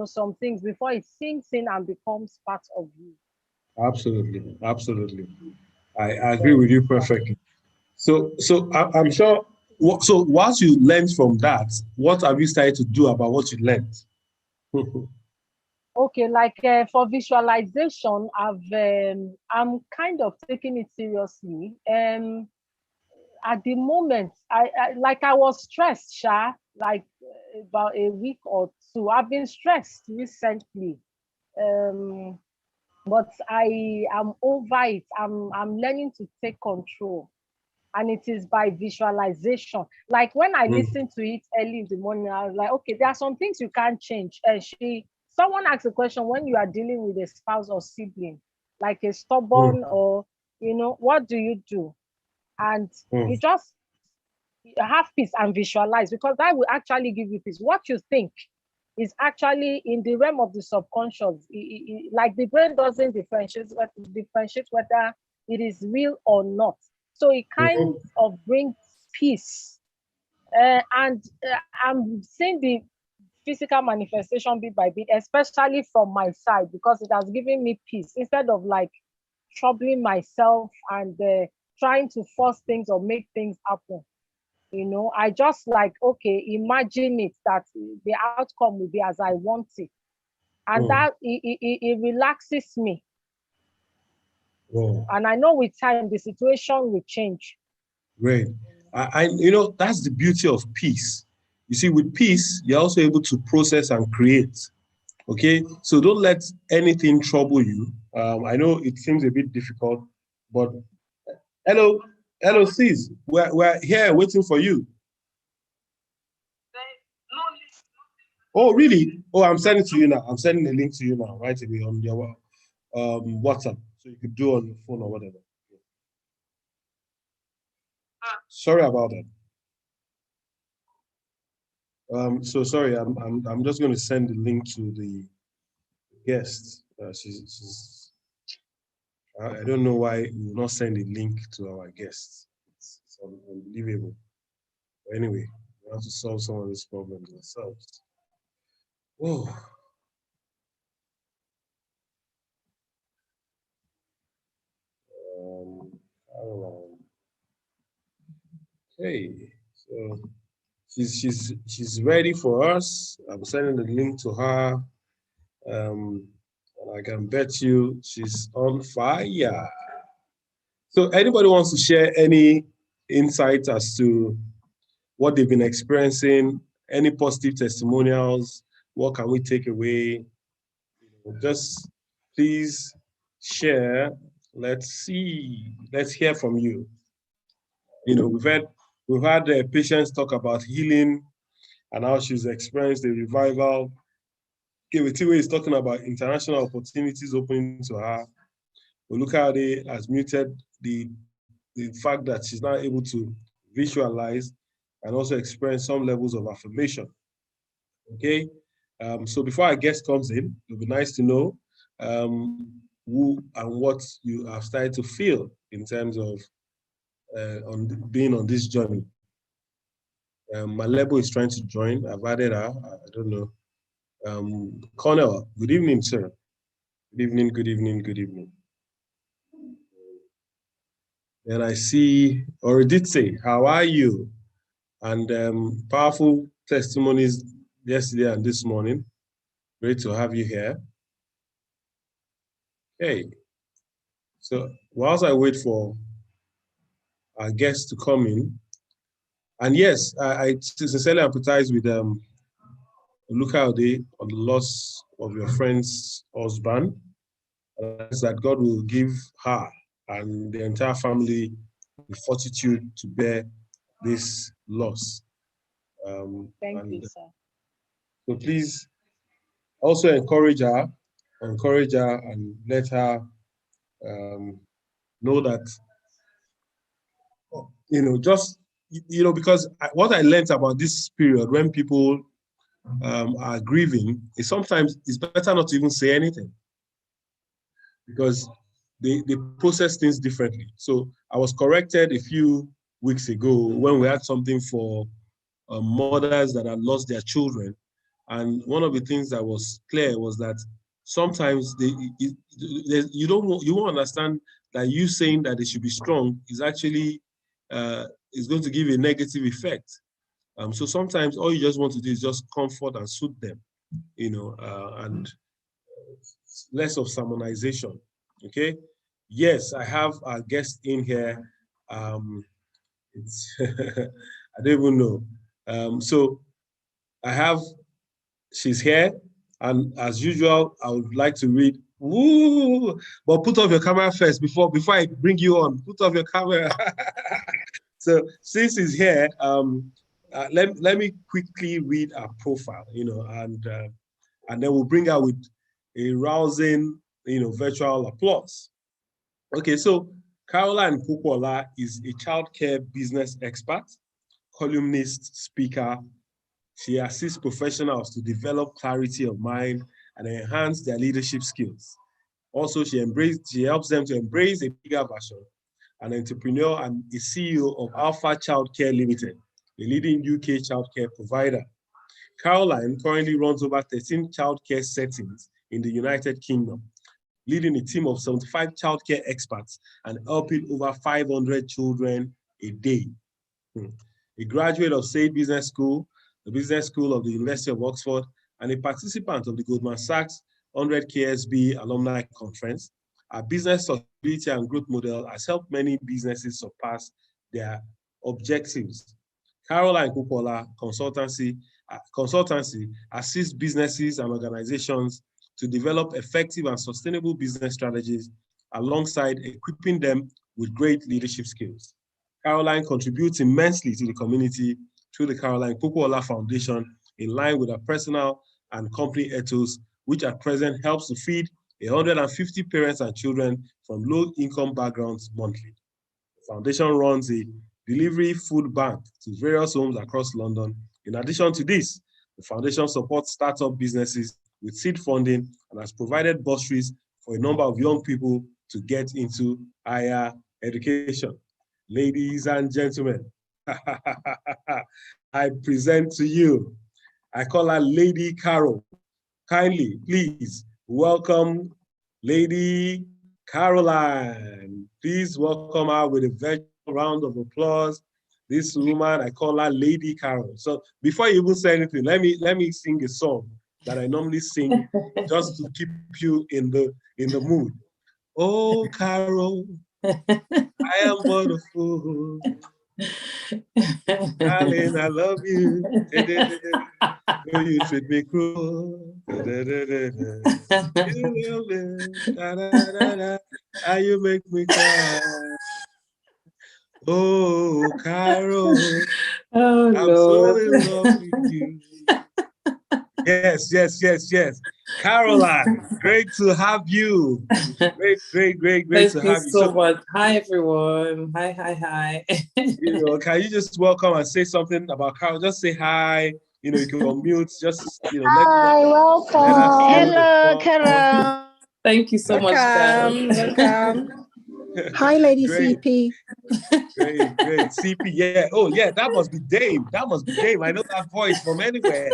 some things before it sinks in and becomes part of you. Absolutely, absolutely. I agree with you perfectly. So I'm sure. So once you learned from that, what have you started to do about what you learned? Okay, like for visualization, I'm kind of taking it seriously. At the moment, I was stressed, like about a week or two. I've been stressed recently, um, but I am over it. I'm learning to take control, and it is by visualization. Like when I Mm, listen to it early in the morning, I was like, okay, there are some things you can't change. And someone asked a question, when you are dealing with a spouse or sibling, like a mm, stubborn or what do you do? And mm, you just have peace and visualize, because that will actually give you peace. What you think is actually in the realm of the subconscious. Like the brain doesn't differentiate whether it is real or not. So it kind mhm. of brings peace. And I'm seeing the physical manifestation bit by bit, especially from my side, because it has given me peace instead of like troubling myself and trying to force things or make things happen. I just like, okay, imagine it that the outcome will be as I want it. And Mm. that it relaxes me. Oh, And I know with time the situation will change. great. That's the beauty of peace. You see, with peace, you're also able to process and create. Okay, so don't let anything trouble you. I know it seems a bit difficult, but hello, hello, sis. We're here waiting for you. Oh, really? Oh, I'm sending to you now. I'm sending the link to you now, right away on your WhatsApp, so you could do on your phone or whatever. Sorry about that. So sorry. I'm just going to send the link to the guest. I don't know why we will not send a link to our guests. It's unbelievable. But anyway, we have to solve some of these problems ourselves. Whoa. Caroline. Okay. So she's ready for us. I'm sending the link to her. And I can bet you she's on fire. So anybody wants to share any insight as to what they've been experiencing, any positive testimonials, what can we take away? Just please share. Let's see. Let's hear from you. We've had patients talk about healing and how she's experienced the revival. Kewetiwe is talking about international opportunities opening to her. Olukade has muted the fact that she's not able to visualize and also experience some levels of affirmation. Okay, so before our guest comes in, it would be nice to know who and what you have started to feel in terms of on being on this journey. Malebo is trying to join. I've added her. I don't know. Cornell, good evening, sir. Good evening, good evening, good evening. And I see Oriditse, how are you? And powerful testimonies yesterday and this morning. Great to have you here. Hey, so whilst I wait for our guests to come in, and yes, I sincerely empathize with Luca Ode on the loss of your friend's husband. That God will give her and the entire family the fortitude to bear this loss. Thank you, And sir. so please also encourage her and let her um, know that, just, because what I learned about this period when people are grieving is sometimes it's better not to even say anything because they process things differently. So I was corrected a few weeks ago when we had something for mothers that had lost their children. And one of the things that was clear was that sometimes you won't understand that you saying that they should be strong is actually is going to give a negative effect. So sometimes all you just want to do is just comfort and soothe them, and less of sermonization. Okay. Yes, I have a guest in here. It's I don't even know. So I have she's here, and as usual, I would like to read. Woo! But put off your camera first before I bring you on. Put off your camera. So since he's here, let me quickly read our profile, and then we'll bring her with a rousing, virtual applause. Okay, so Caroline Kukwala is a childcare business expert, columnist, speaker. She assists professionals to develop clarity of mind and enhance their leadership skills. Also, she helps them to embrace a bigger version, an entrepreneur and a CEO of Alpha Childcare Limited, a leading UK childcare provider. Caroline currently runs over 13 childcare settings in the United Kingdom, leading a team of 75 childcare experts and helping over 500 children a day. A graduate of SAID Business School, the Business School of the University of Oxford, and a participant of the Goldman Sachs 100 KSB Alumni Conference, our business sustainability and growth model has helped many businesses surpass their objectives. Caroline Kukwala Consultancy assists businesses and organizations to develop effective and sustainable business strategies alongside equipping them with great leadership skills. Caroline contributes immensely to the community through the Caroline Kukwala Foundation in line with her personal and company ethos, which at present helps to feed 150 parents and children from low-income backgrounds monthly. The foundation runs a delivery food bank to various homes across London. In addition to this, the foundation supports startup businesses with seed funding and has provided bursaries for a number of young people to get into higher education. Ladies and gentlemen, I present to you, I call her Lady Carol. Kindly, please welcome Lady Caroline. Please welcome her with a virtual round of applause. This woman, I call her Lady Carol. So before you even say anything, let me sing a song that I normally sing just to keep you in the mood. Oh, Carol, I am but a fool. Darling, I love you. Though you treat me cruel. You love me. And you make me cry. Oh, Carol, Oh, I'm so Lord. in love with you. Yes. Caroline, great to have you. Great Thank to you have you. so much. Hi, everyone. Hi. Can you just welcome and say something about Carol? Just say hi. You can unmute. Just Hi, welcome. Hello, Carol. Thank you so much, Carol. Welcome. Hi, Lady Great. CP. Great. CP, yeah. Oh, yeah, that must be Dave. I know that voice from anywhere.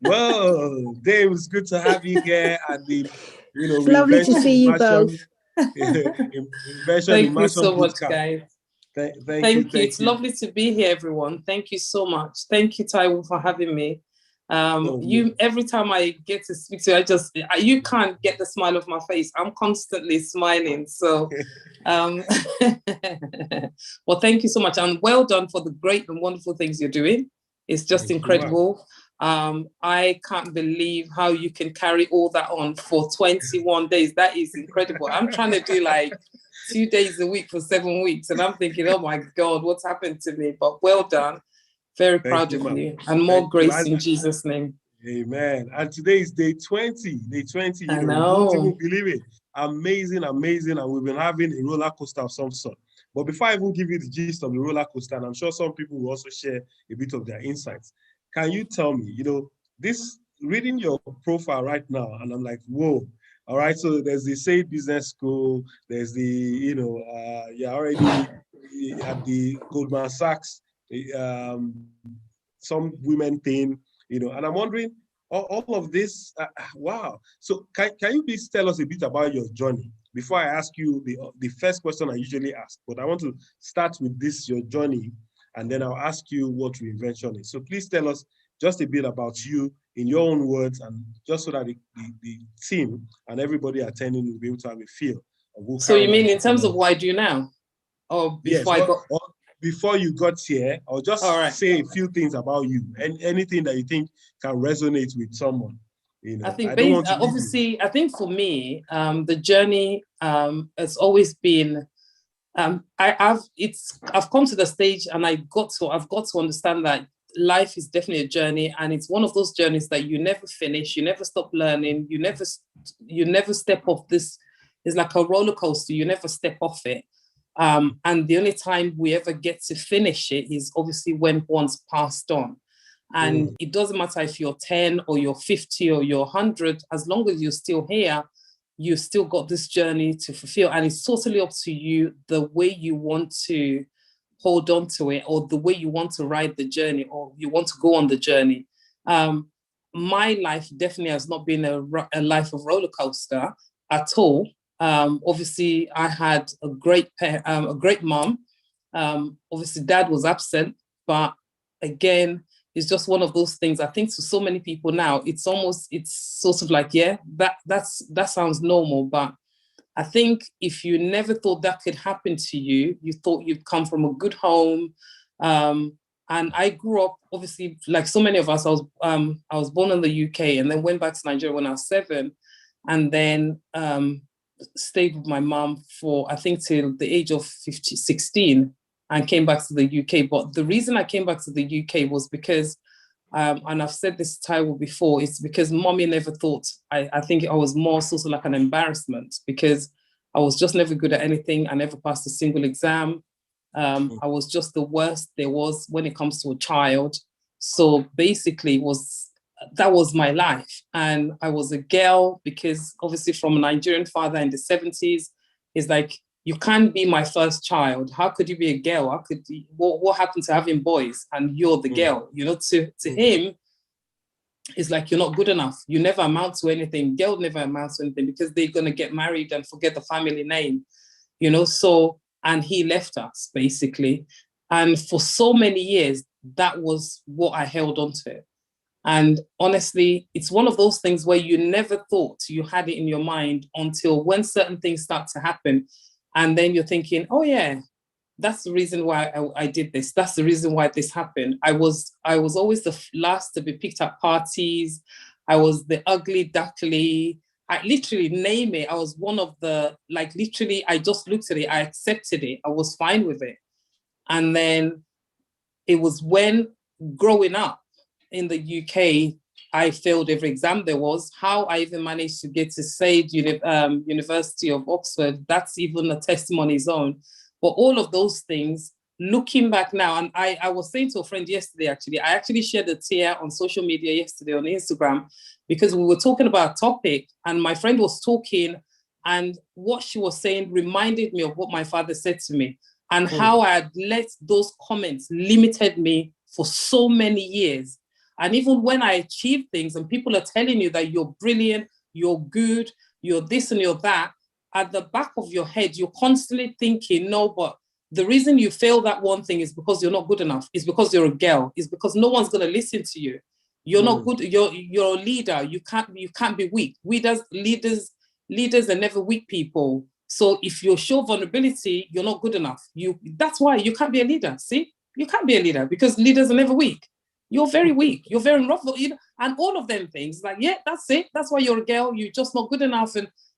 Whoa, Dave, it's good to have you here at the, It's lovely to see you both. Reinvention Thank you so much, guys. Thank you. It's lovely to be here, everyone. Thank you so much. Thank you, Taiwo, for having me. Every time I get to speak to you, you can't get the smile off my face. I'm constantly smiling. So, well, thank you so much, and well done for the great and wonderful things you're doing. It's just incredible. I can't believe how you can carry all that on for 21 days. That is incredible. I'm trying to do like 2 days a week for 7 weeks, and I'm thinking, oh my God, what's happened to me? But well done. Very proud of you, and more grace in Jesus' name. Amen. And today is day 20. Day 20, I know. You won't even believe it. Amazing. And we've been having a roller coaster of some sort. But before I even give you the gist of the roller coaster, and I'm sure some people will also share a bit of their insights, can you tell me, this reading your profile right now, and I'm like, whoa. All right, so there's the SAID Business School, there's the, you're already at the Goldman Sachs, some women thing, and I'm wondering, all of this, wow. So can you please tell us a bit about your journey before I ask you the first question I usually ask? But I want to start with this, your journey, and then I'll ask you what reinvention is. So please tell us just a bit about you in your own words, and just so that the team and everybody attending will be able to have a feel of who So you Caroline mean in terms is. of what I do now? Or before Yes, I got... or before you got here, or just All right. say a few things about you and anything that you think can resonate with someone. You know, I think I don't want to obviously, I think for me, the journey has always been, I've come to the stage and I've got to understand that life is definitely a journey, and it's one of those journeys that you never finish, you never stop learning, you never step off this. It's like a roller coaster, you never step off it. And the only time we ever get to finish it is obviously when one's passed on. And it doesn't matter if you're 10 or you're 50 or you're 100, as long as you're still here, you still got this journey to fulfill. And it's totally up to you the way you want to hold on to it, or the way you want to ride the journey, or you want to go on the journey. My life definitely has not been a life of roller coaster at all. Obviously, I had a great mom. Obviously, dad was absent, but again, it's just one of those things. I think to so many people now, it's sort of like, yeah, that sounds normal. But I think if you never thought that could happen to you, you thought you'd come from a good home. And I grew up, obviously, like so many of us, I was born in the UK and then went back to Nigeria when I was 7, and then stayed with my mom for, I think, till the age of 16, and came back to the UK. But the reason I came back to the UK was because, and I've said this to Taiwo before, it's because mommy never thought, I think I was more sort of like an embarrassment, because I was just never good at anything. I never passed a single exam. I was just the worst there was when it comes to a child. So basically that was my life. And I was a girl because obviously from a Nigerian father in the 70s, it's like, you can't be my first child. How could you be a girl? What happened to having boys and you're the girl? You know, to him, it's like, you're not good enough. You never amount to anything. Girl never amounts to anything because they're going to get married and forget the family name, you know? So, and he left us basically. And for so many years, that was what I held on to. And honestly, it's one of those things where you never thought you had it in your mind until when certain things start to happen. And then you're thinking, oh yeah, that's the reason why I did this. That's the reason why this happened. I was always the last to be picked at parties. I was the ugly duckly. I literally name it. I was one of the, like, literally, I just looked at it. I accepted it. I was fine with it. And then it was when growing up in the UK, I failed every exam there was. How I even managed to get to Sage University of Oxford, that's even a testimony its own. But all of those things, looking back now, and I was saying to a friend yesterday, actually, I actually shared a tear on social media yesterday on Instagram, because we were talking about a topic and my friend was talking, and what she was saying reminded me of what my father said to me, and how I had let those comments limited me for so many years. And even when I achieve things and people are telling you that you're brilliant, you're good, you're this and you're that, at the back of your head, you're constantly thinking, no, but the reason you fail that one thing is because you're not good enough. It's because you're a girl. It's because no one's going to listen to you. You're not good. You're a leader. You can't be weak. Leaders are never weak people. So if you show vulnerability, you're not good enough. That's why you can't be a leader. See, you can't be a leader because leaders are never weak. You're very weak. You're very rough, you know, and all of them things. Like, yeah, that's it. That's why you're a girl. You're just not good enough.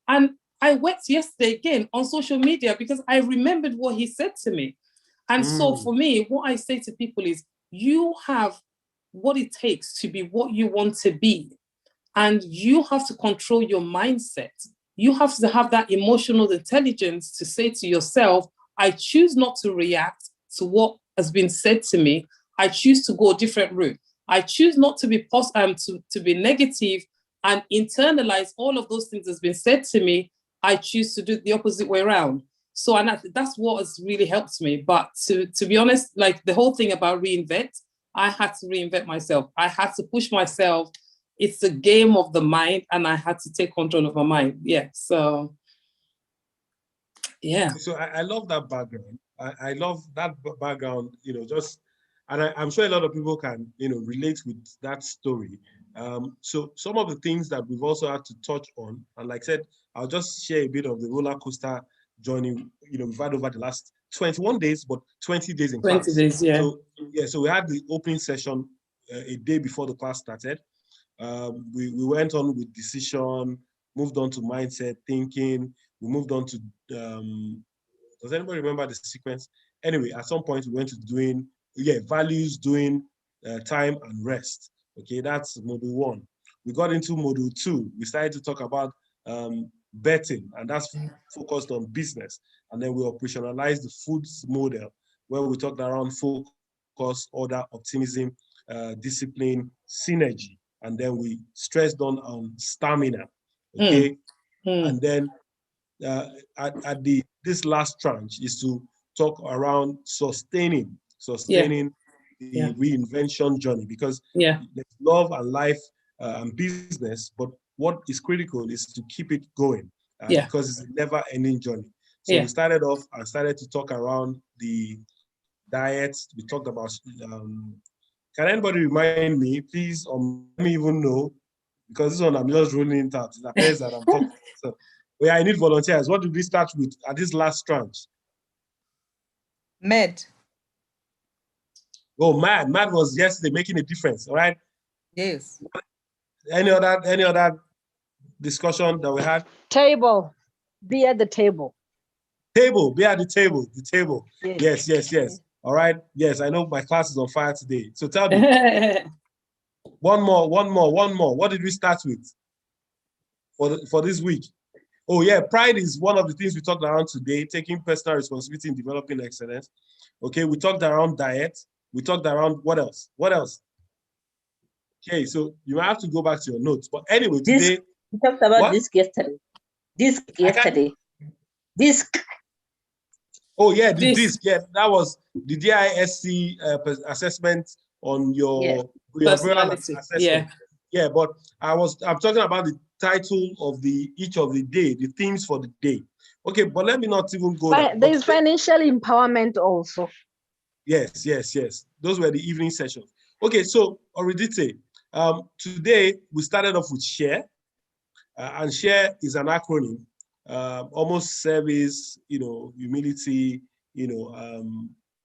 And I wept yesterday again on social media because I remembered what he said to me. And so for me, what I say to people is, you have what it takes to be what you want to be. And you have to control your mindset. You have to have that emotional intelligence to say to yourself, I choose not to react to what has been said to me. I choose to go a different route. I choose not to be to be negative and internalize all of those things that's been said to me. I choose to do the opposite way around. So, and that's what has really helped me. But to be honest, like the whole thing about reinvent, I had to reinvent myself. I had to push myself it's a game of the mind, and I had to take control of my mind. Yeah. So, yeah. So I love that background. I love that background, and I'm sure a lot of people can, relate with that story. So some of the things that we've also had to touch on, and like I said, I'll just share a bit of the roller coaster journey, we've had over the last 21 days, but 20 days in 20 class. days, yeah. So we had the opening session a day before the class started. We went on with decision, moved on to mindset, thinking. We moved on to, does anybody remember the sequence? Anyway, at some point we went to doing, values, doing time and rest. Okay, that's module 1. We got into module 2. We started to talk about betting, and that's focused on business. And then we operationalized the foods model, where we talked around focus, order, optimism, discipline, synergy. And then we stressed on stamina. Okay. And then this last tranche is to talk around sustaining the reinvention journey, because there's love and life and business, but what is critical is to keep it going because it's a never-ending journey. So we started off and started to talk around the diets. We talked about, can anybody remind me, please, or let me even know, because this one I'm just rolling it out. It appears that I'm talking. So, I need volunteers. What did we start with at this last tranche? Med. Oh, Mad was yesterday, making a difference. All right. Yes. Any other discussion that we had? Table. Be at the table. Table. Be at the table. The table. Yes. Yes. All right. Yes, I know my class is on fire today. So tell me. One more. What did we start with for this week? Oh, yeah. Pride is one of the things we talked around today, taking personal responsibility in developing excellence. Okay. We talked around diet. We talked around what else? Okay, so you have to go back to your notes. But anyway, today we talked about this yesterday. Disc. Oh yeah, the disc. Yeah, that was the DISC assessment on your personality. Assessment. Yeah, but I'm talking about the title of each of the day, the themes for the day. Okay, but let me not even go there. There's financial empowerment also. Yes. Those were the evening sessions. Okay, so Oridite, today we started off with SHARE, and SHARE is an acronym, almost service, humility,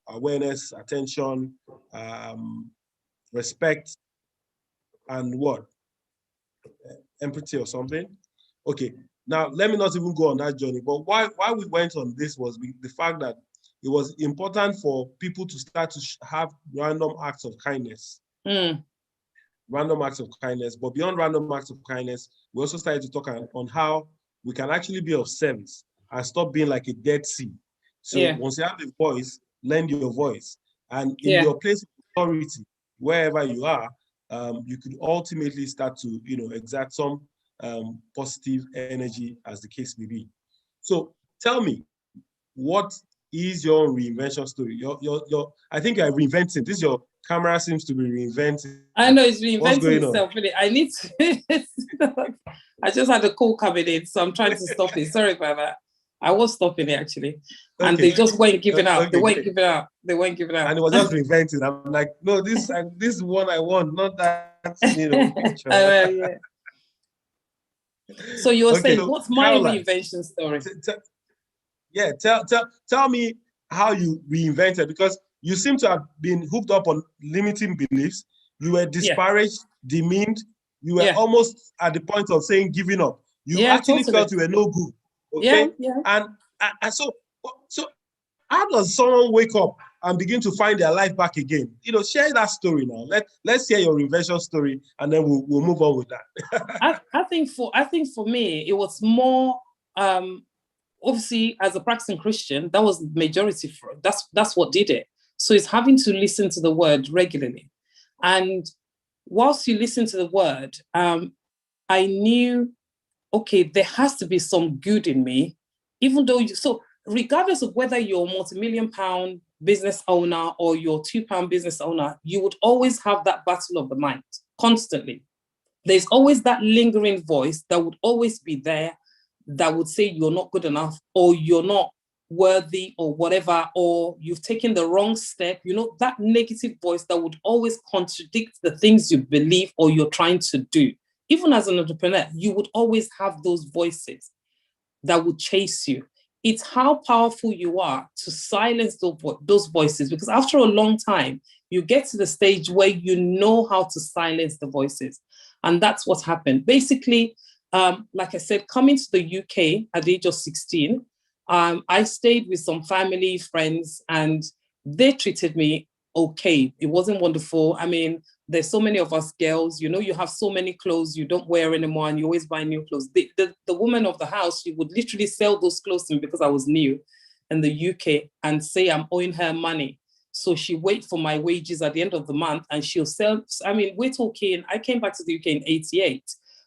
awareness, attention, respect, and what? Empathy or something. Okay, now let me not even go on that journey, but why we went on this was the fact that it was important for people to start to have random acts of kindness. Random acts of kindness. But beyond random acts of kindness, we also started to talk on how we can actually be of service and stop being like a dead sea. So once you have a voice, lend your voice. And in your place of authority, wherever you are, you could ultimately start to, exert some positive energy, as the case may be. So tell me, what is your reinvention story? I think you're reinventing. Your camera seems to be reinventing. I know it's reinventing itself. Really, I need to. I just had a call coming in, so I'm trying to stop it. Sorry about that. I was stopping it actually, and they just weren't giving out. They weren't giving out. And it was just reinventing. I'm like, no, this is one I want, not that. Picture. Yeah. So you were saying, what's my reinvention story? Tell me how you reinvented, because you seem to have been hooked up on limiting beliefs. You were disparaged, demeaned. You were almost at the point of saying giving up. You actually felt you were no good. Okay. And so how does someone wake up and begin to find their life back again? Share that story now. Let's hear your reinvention story, and then we'll move on with that. I think for me, it was more obviously, as a practicing Christian, that was the majority for it. That's what did it. So it's having to listen to the word regularly. And whilst you listen to the word, I knew, okay, there has to be some good in me, even though so regardless of whether you're a multi-million-pound business owner or you're £2 business owner, you would always have that battle of the mind constantly. there's always that lingering voice that would always be there that would say you're not good enough, or you're not worthy, or whatever, or you've taken the wrong step. You know, that negative voice that would always contradict the things you believe or you're trying to do. Even as an entrepreneur, you would always have those voices that would chase you. It's how powerful you are to silence those voices, because after a long time, you get to the stage where you know how to silence the voices. And that's what happened. Basically, like I said, coming to the UK at the age of 16, I stayed with some family, friends, and they treated me okay. It wasn't wonderful. I mean, there's so many of us girls, you know, you have so many clothes you don't wear anymore, and you always buy new clothes. The woman of the house, she would literally sell those clothes to me because I was new in the UK and say I'm owing her money. So she wait for my wages at the end of the month and she'll sell. I mean, we're talking, I came back to the UK in 88.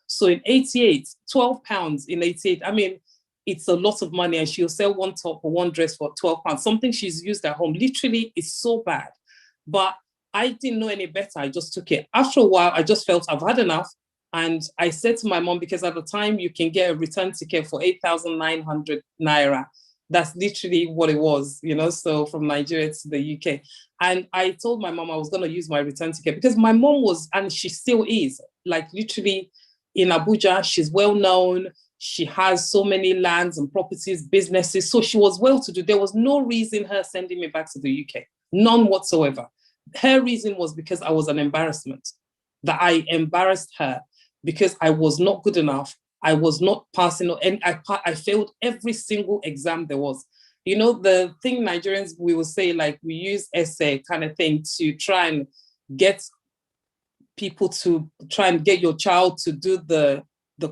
So in 88, 12 pounds in 88, I mean, it's a lot of money, and she'll sell one top or one dress for 12 pounds, something she's used at home. Literally, it's so bad. But I didn't know any better. I just took it. After a while, I just felt I've had enough. And I said to my mom, because at the time you can get a return ticket for 8,900 naira. That's literally what it was, you know, so from Nigeria to the UK. And I told my mom I was going to use my return ticket because my mom was, and she still is, like literally in Abuja, she's well known. She has so many lands and properties, businesses. So she was well to do. There was no reason her sending me back to the UK, none whatsoever. Her reason was because I was an embarrassment, that I embarrassed her because I was not good enough. I was not passing, and I failed every single exam there was. You know, the thing Nigerians, we will say, like, we use essay kind of thing to try and get people to try and get your child to do the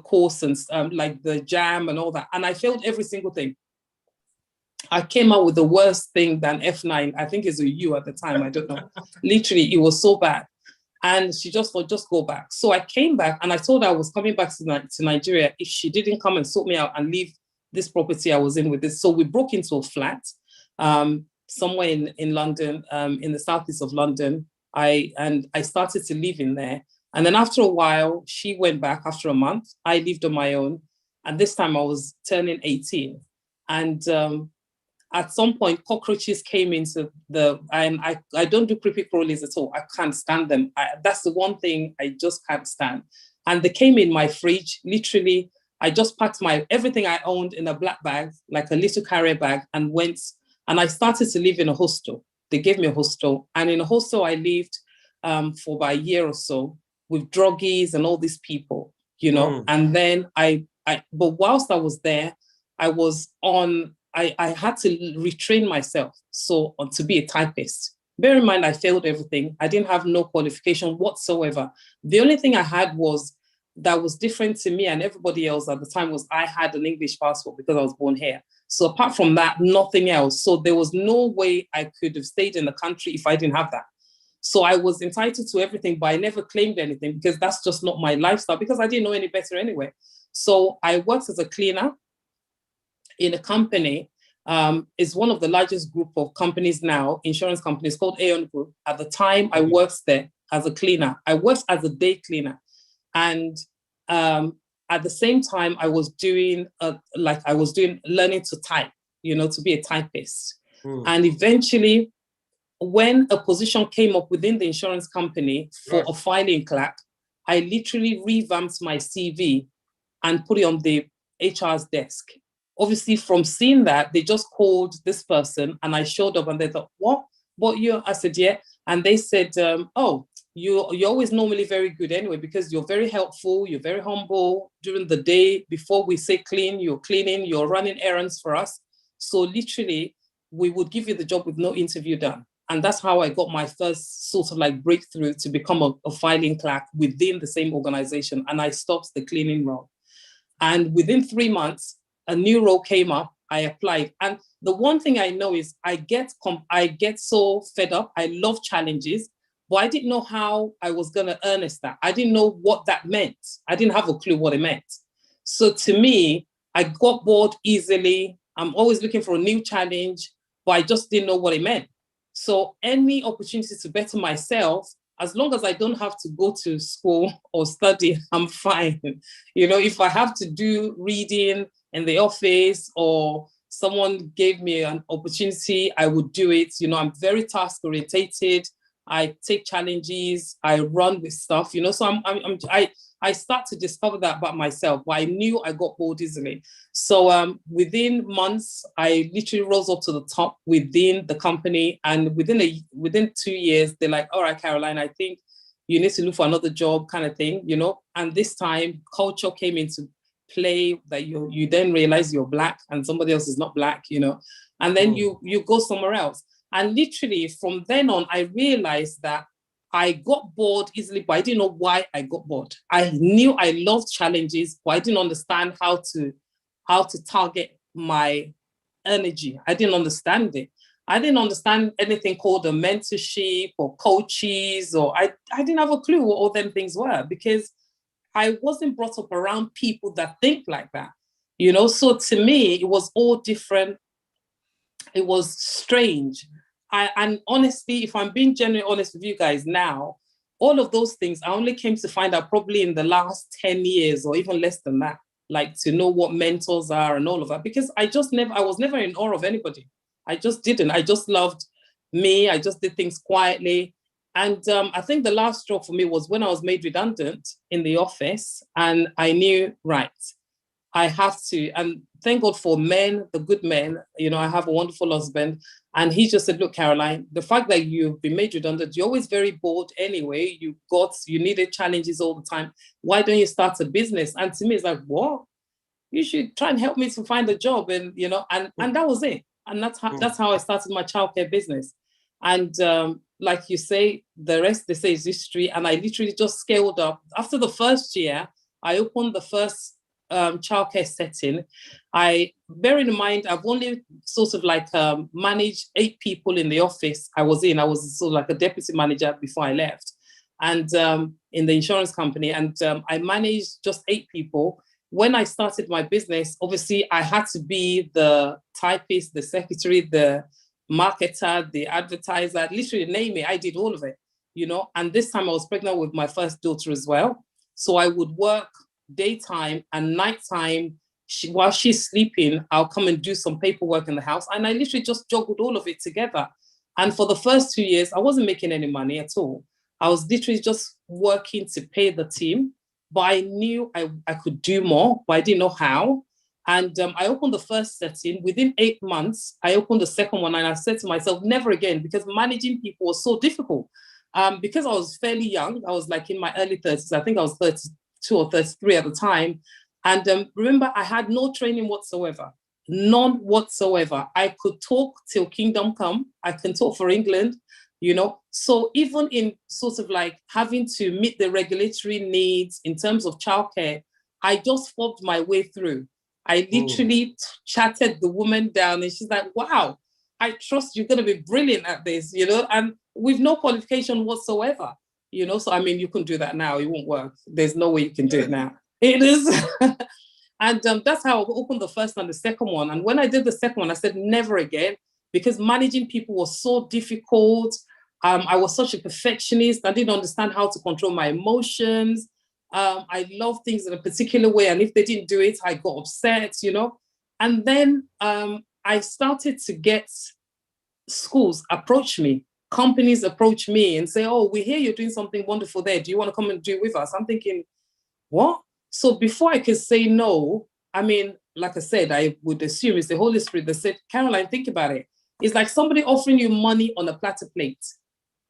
course and like the jam and all that. And I failed every single thing. I came out with the worst thing than F9. I think it's a U at the time. I don't know. Literally, it was so bad. And she just thought, just go back. So I came back and I told her I was coming back to Nigeria if she didn't come and sort me out and leave this property I was in with this. So we broke into a flat somewhere in London, in the southeast of London. I started to live in there. And then after a while, she went back after a month. I lived on my own. And this time I was turning 18. And at some point, cockroaches came into and I don't do creepy crawlies at all. I can't stand them. That's the one thing I just can't stand. And they came in my fridge. Literally, I just packed everything I owned in a black bag, like a little carrier bag, and went. And I started to live in a hostel. They gave me a hostel. And in a hostel, I lived for about a year or so with druggies and all these people, you know. And then but whilst I was there, I had to retrain myself to be a typist. Bear in mind, I failed everything. I didn't have no qualification whatsoever. The only thing I had that was different to me and everybody else at the time was I had an English passport because I was born here. So apart from that, nothing else. So there was no way I could have stayed in the country if I didn't have that. So I was entitled to everything, but I never claimed anything because that's just not my lifestyle, because I didn't know any better anyway. So I worked as a cleaner in a company. It's one of the largest group of companies now, insurance companies, called Aon Group. At the time, I worked there as a cleaner. I worked as a day cleaner. And at the same time, I was doing learning to type, you know, to be a typist. And eventually, when a position came up within the insurance company for a filing clerk, I literally revamped my CV and put it on the HR's desk. Obviously, from seeing that, they just called this person and I showed up and they thought, what you? I said, yeah. And they said, oh, you're always normally very good anyway, because you're very helpful, you're very humble. During the day, before we say clean, you're cleaning, you're running errands for us. So literally, we would give you the job with no interview done. And that's how I got my first sort of like breakthrough to become a filing clerk within the same organization. And I stopped the cleaning role. And within 3 months, a new role came up. I applied. And the one thing I know is I get so fed up. I love challenges, but I didn't know how I was going to harness that. I didn't know what that meant. I didn't have a clue what it meant. So to me, I got bored easily. I'm always looking for a new challenge, but I just didn't know what it meant. So any opportunity to better myself, as long as I don't have to go to school or study, I'm fine. You know, if I have to do reading in the office or someone gave me an opportunity, I would do it. You know, I'm very task orientated. I take challenges. I run with stuff. You know, so I start to discover that about myself. But I knew I got bored easily. So within months, I literally rose up to the top within the company. And within 2 years, they're like, all right, Caroline, I think you need to look for another job, kind of thing, you know. And this time, culture came into play, that you then realize you're Black and somebody else is not Black, you know. And then you go somewhere else. And literally from then on, I realized that I got bored easily, but I didn't know why I got bored. I knew I loved challenges, but I didn't understand how to target my energy. I didn't understand it. I didn't understand anything called a mentorship or coaches, or I didn't have a clue what all them things were, because I wasn't brought up around people that think like that, you know? So to me, it was all different. It was strange. And honestly, if I'm being genuinely honest with you guys now, all of those things, I only came to find out probably in the last 10 years or even less than that, like to know what mentors are and all of that, because I was never in awe of anybody. I just didn't. I just loved me. I just did things quietly. And I think the last straw for me was when I was made redundant in the office, and I knew, right, I have to, and thank God for men, the good men, you know, I have a wonderful husband. And he just said, look, Caroline, the fact that you've been made redundant, you're always very bored anyway. You needed challenges all the time. Why don't you start a business? And to me, it's like, what? You should try and help me to find a job. And, you know, and that was it. And that's how I started my childcare business. And like you say, the rest, they say, is history. And I literally just scaled up. After the first year, I opened the first childcare setting. Bearing in mind, I've only sort of like managed 8 people in the office I was sort of like a deputy manager before I left, and in the insurance company, and I managed just 8 people. When I started my business, obviously I had to be the typist, the secretary, the marketer, the advertiser, literally name it, I did all of it, you know. And this time I was pregnant with my first daughter as well. So I would work daytime and nighttime. While she's sleeping, I'll come and do some paperwork in the house. And I literally just juggled all of it together. And for the first 2 years, I wasn't making any money at all. I was literally just working to pay the team. But I knew I could do more, but I didn't know how. And I opened the first setting. Within 8 months, I opened the second one. And I said to myself, never again, because managing people was so difficult. Because I was fairly young, I was like in my early 30s. I think I was 32 or 33 at the time. And remember, I had no training whatsoever, none whatsoever. I could talk till kingdom come. I can talk for England, you know. So even in sort of like having to meet the regulatory needs in terms of childcare, I just fought my way through. I literally chatted the woman down, and she's like, wow, I trust you're going to be brilliant at this, you know, and with no qualification whatsoever, you know. So, I mean, you can do that now. It won't work. There's no way you can do it now. It is. And that's how I opened the first and the second one. And when I did the second one, I said, never again, because managing people was so difficult. I was such a perfectionist. I didn't understand how to control my emotions. I love things in a particular way. And if they didn't do it, I got upset, you know. And then I started to get schools approach me, companies approach me and say, oh, we hear you're doing something wonderful there. Do you want to come and do it with us? I'm thinking, what? So before I could say no, I mean, like I said, I would assume it's the Holy Spirit that said, Caroline, think about it. It's like somebody offering you money on a platter plate.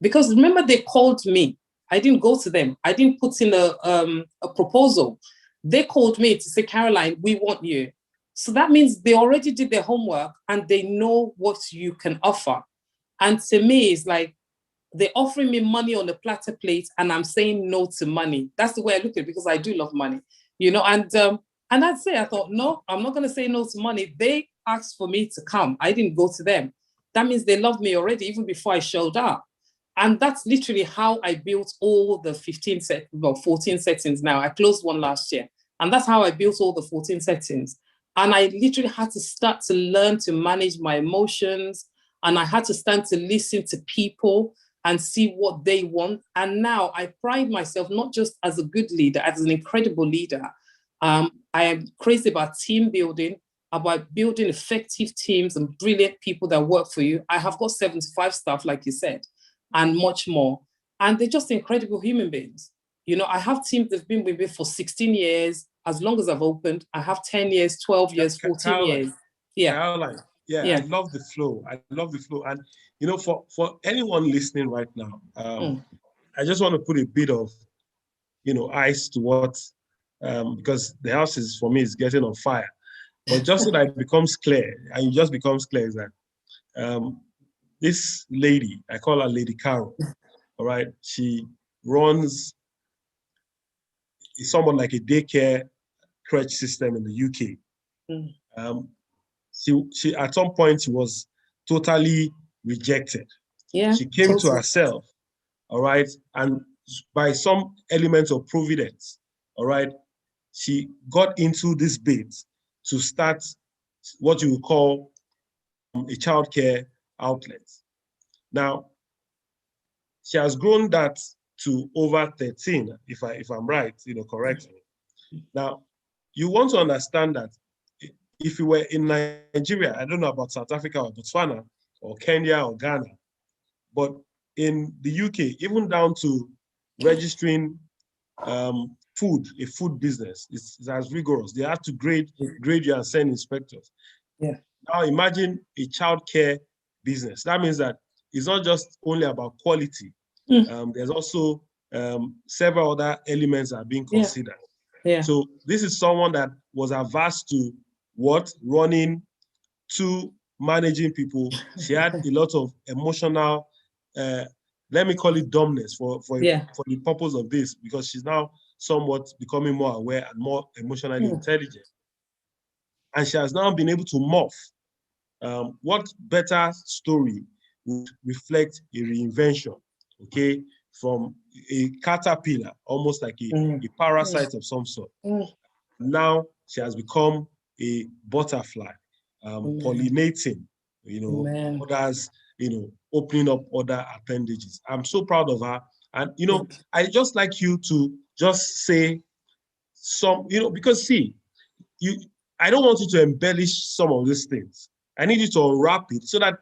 Because remember, they called me. I didn't go to them. I didn't put in a proposal. They called me to say, Caroline, we want you. So that means they already did their homework and they know what you can offer. And to me, it's like, they're offering me money on a platter plate and I'm saying no to money. That's the way I look at it, because I do love money, you know. And that's it. I thought, no, I'm not going to say no to money. They asked for me to come. I didn't go to them. That means they loved me already, even before I showed up. And that's literally how I built all the 14 settings now. I closed one last year. And that's how I built all the 14 settings. And I literally had to start to learn to manage my emotions. And I had to start to listen to people. and see what they want. And now I pride myself not just as a good leader, as an incredible leader. I am crazy about team building, about building effective teams and brilliant people that work for you. I have got 75 staff, like you said, and much more. And they're just incredible human beings. You know, I have teams that have been with me for 16 years, as long as I've opened. I have 10 years, 12 years, 14 years. Yeah. Caroline, I love the flow. I love the flow. And, you know, for anyone listening right now, I just want to put a bit of, you know, ice to what, because the house is, for me, is getting on fire. But just so that it becomes clear, and it just becomes clear, is that this lady, I call her Lady Carol, all right? She runs somewhat like a daycare crèche system in the UK. She at some point, she was totally rejected. Yeah, she came to herself, all right? And by some elements of providence, all right, she got into this bit to start what you would call a childcare outlet. Now, she has grown that to over 13, if I'm right, you know, correct me. Now, you want to understand that if you were in Nigeria, I don't know about South Africa or Botswana or Kenya or Ghana, but in the UK, even down to registering food, a food business, it's as rigorous. They have to grade you and send inspectors. Yeah. Now imagine a childcare business. That means that it's not just only about quality. There's also several other elements that are being considered. Yeah. So this is someone that was averse to running, to managing people. She had a lot of emotional, let me call it dumbness for the purpose of this, because she's now somewhat becoming more aware and more emotionally intelligent. And she has now been able to morph. What better story would reflect a reinvention, okay, from a caterpillar, almost like a parasite of some sort. Now she has become a butterfly, pollinating, you know, others, you know, opening up other appendages. I'm so proud of her. And, you know, I just like you to just say some, you know, because see, I don't want you to embellish some of these things. I need you to unwrap it so that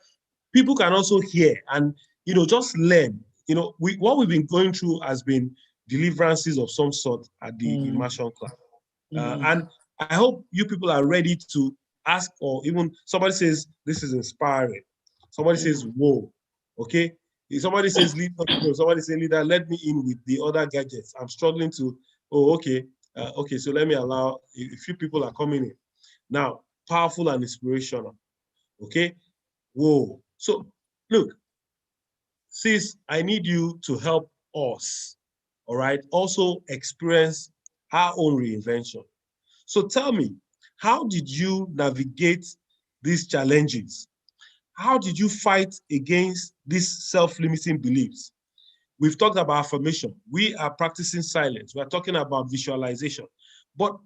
people can also hear and, you know, just learn. You know, what we've been going through has been deliverances of some sort at the immersion class. And I hope you people are ready to ask, or even somebody says, this is inspiring. Somebody says, whoa, okay? If somebody says, leader, somebody says, leader, let me in with the other gadgets. I'm struggling to, okay, so let me allow, a few people are coming in. Now, powerful and inspirational, okay? Whoa. So, look, sis, I need you to help us, all right? Also experience our own reinvention. So tell me, how did you navigate these challenges? How did you fight against these self-limiting beliefs? We've talked about affirmation. We are practicing silence. We're talking about visualization. But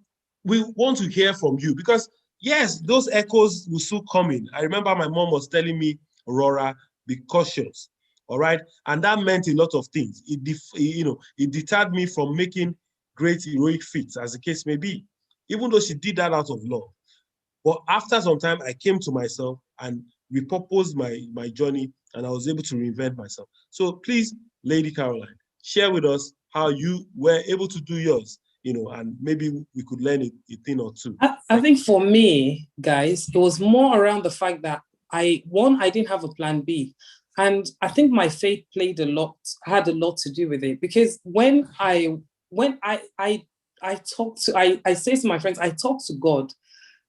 we want to hear from you because, yes, those echoes will soon come in. I remember my mom was telling me, Aurora, be cautious, all right? And that meant a lot of things. It deterred me from making great heroic feats, as the case may be, even though she did that out of love. But after some time, I came to myself and repurposed my journey, and I was able to reinvent myself. So please, Lady Caroline, share with us how you were able to do yours, you know, and maybe we could learn a thing or two. I think for me, guys, it was more around the fact that I didn't have a plan B. And I think my faith had a lot to do with it, because when I say to my friends, I talk to God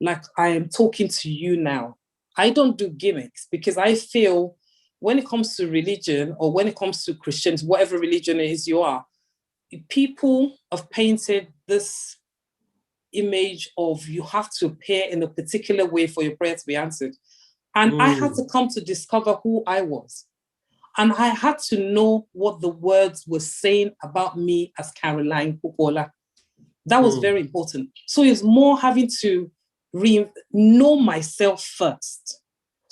like I am talking to you now. I don't do gimmicks, because I feel when it comes to religion, or when it comes to Christians, whatever religion it is you are, people have painted this image of you have to appear in a particular way for your prayer to be answered. And I had to come to discover who I was. And I had to know what the words were saying about me as Caroline Popola. That was very important. So it's more having to know myself first,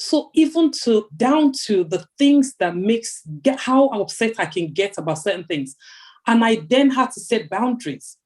So even down to the things that get how upset I can get about certain things. And I then had to set boundaries.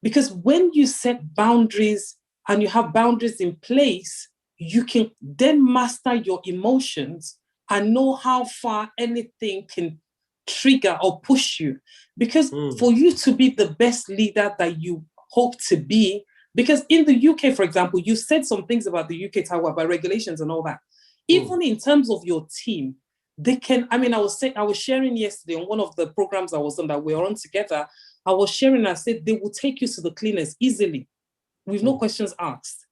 Because when you set boundaries and you have boundaries in place, you can then master your emotions and know how far anything can trigger or push you. Because for you to be the best leader that you hope to be, because in the UK, for example, you said some things about the UK Tower, about regulations and all that. Even in terms of your team, they can, I was sharing yesterday on one of the programs I was on that we were on together. I was sharing, I said, they will take you to the cleaners easily with no questions asked.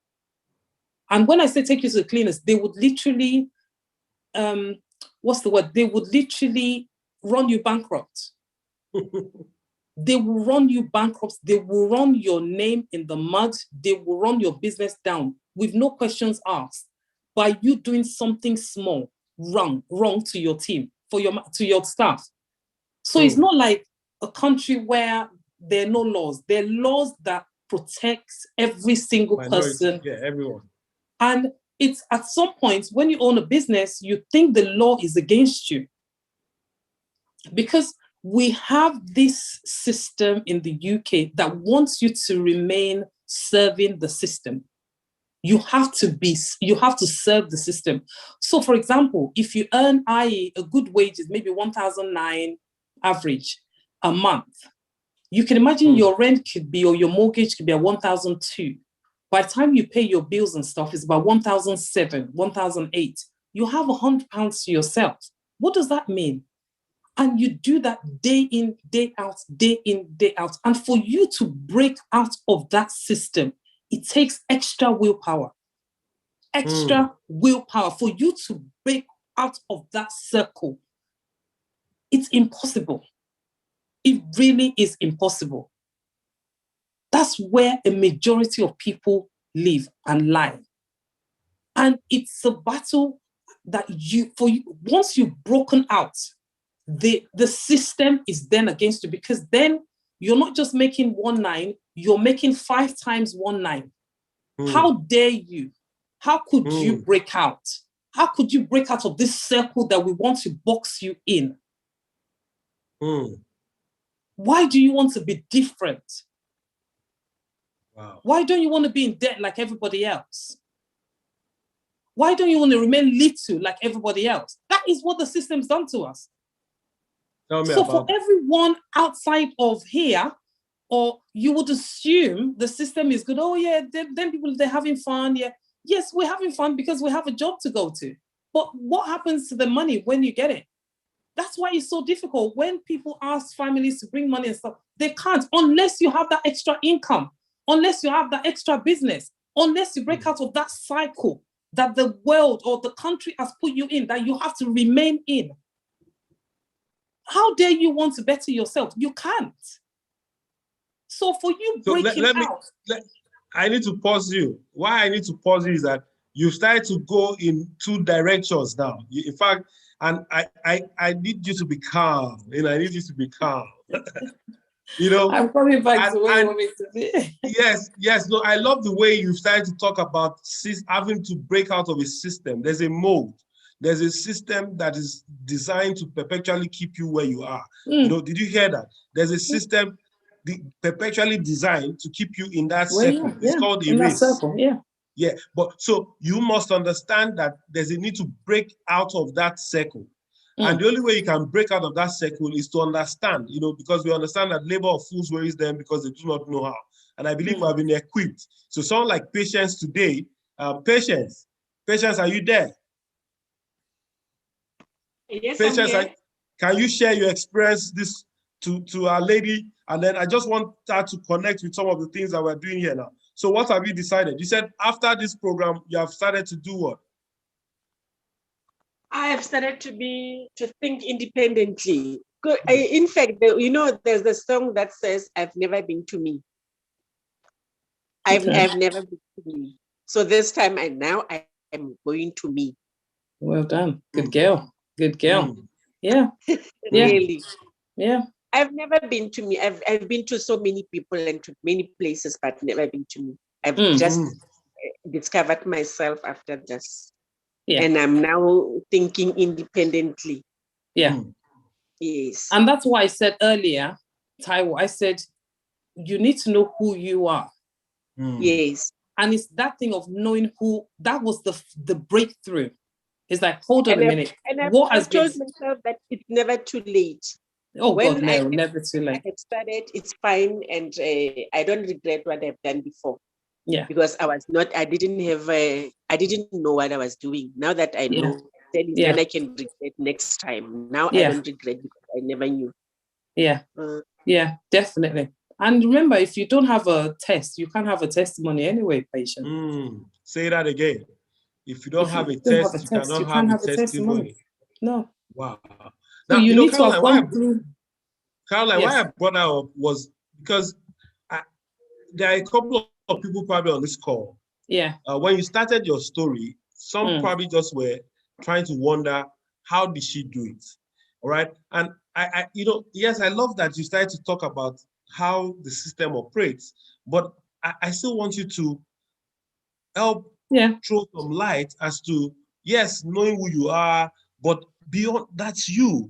And when I say take you to the cleaners, they would literally, They would literally run you bankrupt. They will run you bankrupt. They will run your name in the mud. They will run your business down with no questions asked by you doing something small, wrong to your team, to your staff. So it's not like a country where there are no laws. There are laws that protects every single person. Yeah, everyone. And it's at some point when you own a business, you think the law is against you. Because we have this system in the UK that wants you to remain serving the system. You have to serve the system. So for example, if you earn a good wage is maybe 1,009 average a month, you can imagine your rent could be, or your mortgage could be at 1,002. By the time you pay your bills and stuff, it's about 1,007, 1,008. You have £100 to yourself. What does that mean? And you do that day in, day out, day in, day out. And for you to break out of that system, it takes extra willpower. Willpower for you to break out of that circle. It's impossible. It really is impossible. That's where a majority of people live and lie. And it's a battle that once you've broken out, the system is then against you, because then you're not just making 19, you're making 5 times 19. How dare you? How could you break out? How could you break out of this circle that we want to box you in? Why do you want to be different? Wow. Why don't you want to be in debt like everybody else? Why don't you want to remain little like everybody else? That is what the system's done to us. So for everyone outside of here, or you would assume the system is good. Oh yeah, then people, they're having fun. Yeah. Yes, we're having fun because we have a job to go to. But what happens to the money when you get it? That's why it's so difficult. When people ask families to bring money and stuff, they can't unless you have that extra income, unless you have that extra business, unless you break out of that cycle that the world or the country has put you in, that you have to remain in. How dare you want to better yourself? You can't. So for you breaking out. I need to pause you. Why I need to pause you is that you started to go in 2 directions now. In fact, and I need you to be calm. I need you to be calm. I'm coming back to where you want me to be. Yes. No, I love the way you started to talk about having to break out of a system. There's a mold. There's a system that is designed to perpetually keep you where you are. Did you hear that? There's a system perpetually designed to keep you in that circle. It's called a race. Yeah, but so you must understand that there's a need to break out of that circle. And the only way you can break out of that circle is to understand, because we understand that labor of fools worries them because they do not know how. And I believe we have been equipped. So someone like Patience today, Patience, are you there? Yes, Patience, can you share your experience to our lady? And then I just want her to connect with some of the things that we're doing here now. So what have you decided? You said after this program, you have started to do what? I have started to think independently. In fact, there's the song that says, "I've never been to me." I've never been to me. So this time I am going to me. Well done. Good girl. Good girl. Yeah. Really. Yeah. I've never been to me. I've been to so many people and to many places, but never been to me. I've just discovered myself after this. Yeah. And I'm now thinking independently. Yeah. Yes. And that's why I said earlier, Taiwo, I said, you need to know who you are. Yes. And it's that thing of knowing who, that was the breakthrough. It's like, hold on a minute. What has I've told myself that it's never too late. Oh God, no, never too late. I have started, it's fine. And I don't regret what I've done before. Yeah. Because I didn't know what I was doing. Now that I know, then I can regret next time. Now I don't regret because I never knew. Yeah. Yeah, definitely. And remember, if you don't have a test, you can't have a testimony anyway, patient. Say that again. If you don't have a test, you cannot have a testimony. No. Wow. Now, so you need Caroline, to have gone through. Caroline, why I brought that up was because there are a couple of people probably on this call. Yeah. When you started your story, some probably just were trying to wonder, how did she do it? All right. And I yes, I love that you started to talk about how the system operates, but I still want you to help throw some light as to, yes, knowing who you are, but beyond that's you.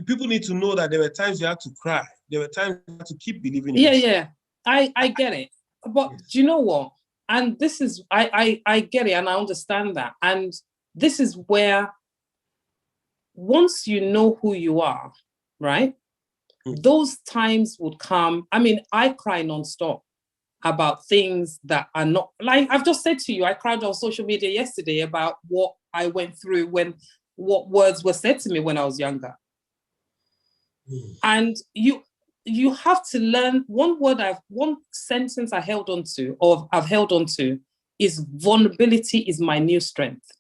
People need to know that there were times you had to cry. There were times you had to keep believing in yourself. Yeah. I get it. But do you know what? And this is, I get it and I understand that. And this is where, once you know who you are, right? Those times would come. I mean, I cry nonstop about things that are not, like I've just said to you, I cried on social media yesterday about what I went through what words were said to me when I was younger. And you have to learn. One sentence I've held on to is vulnerability is my new strength.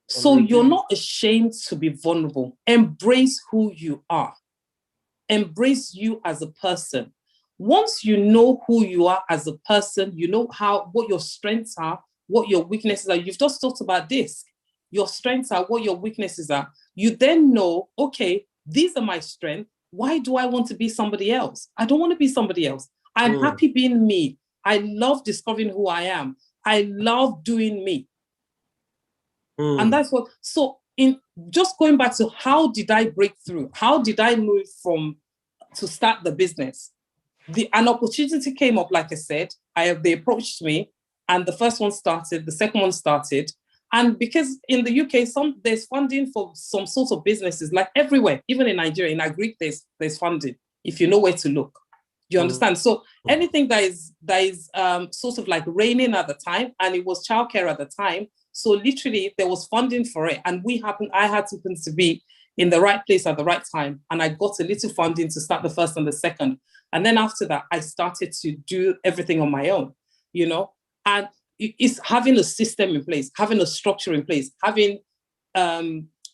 So you're not ashamed to be vulnerable. Embrace who you are. Embrace you as a person. Once you know who you are as a person, you know what your strengths are, what your weaknesses are. You've just talked about this. Your strengths are, what your weaknesses are. You then know, okay, these are my strengths. Why do I want to be somebody else? I don't want to be somebody else. I'm happy being me. I love discovering who I am. I love doing me. And that's what, so in just going back to how did I break through? How did I move to start the business? An opportunity came up, like I said, they approached me and the first one started, the second one started. And because in the UK, there's funding for some sorts of businesses, like everywhere, even in Nigeria, in Agric, there's funding, if you know where to look. Do you understand? So anything that is sort of like raining at the time, and it was childcare at the time. So literally there was funding for it. And I happened to be in the right place at the right time. And I got a little funding to start the first and the second. And then after that, I started to do everything on my own, and it's having a system in place, having a structure in place, having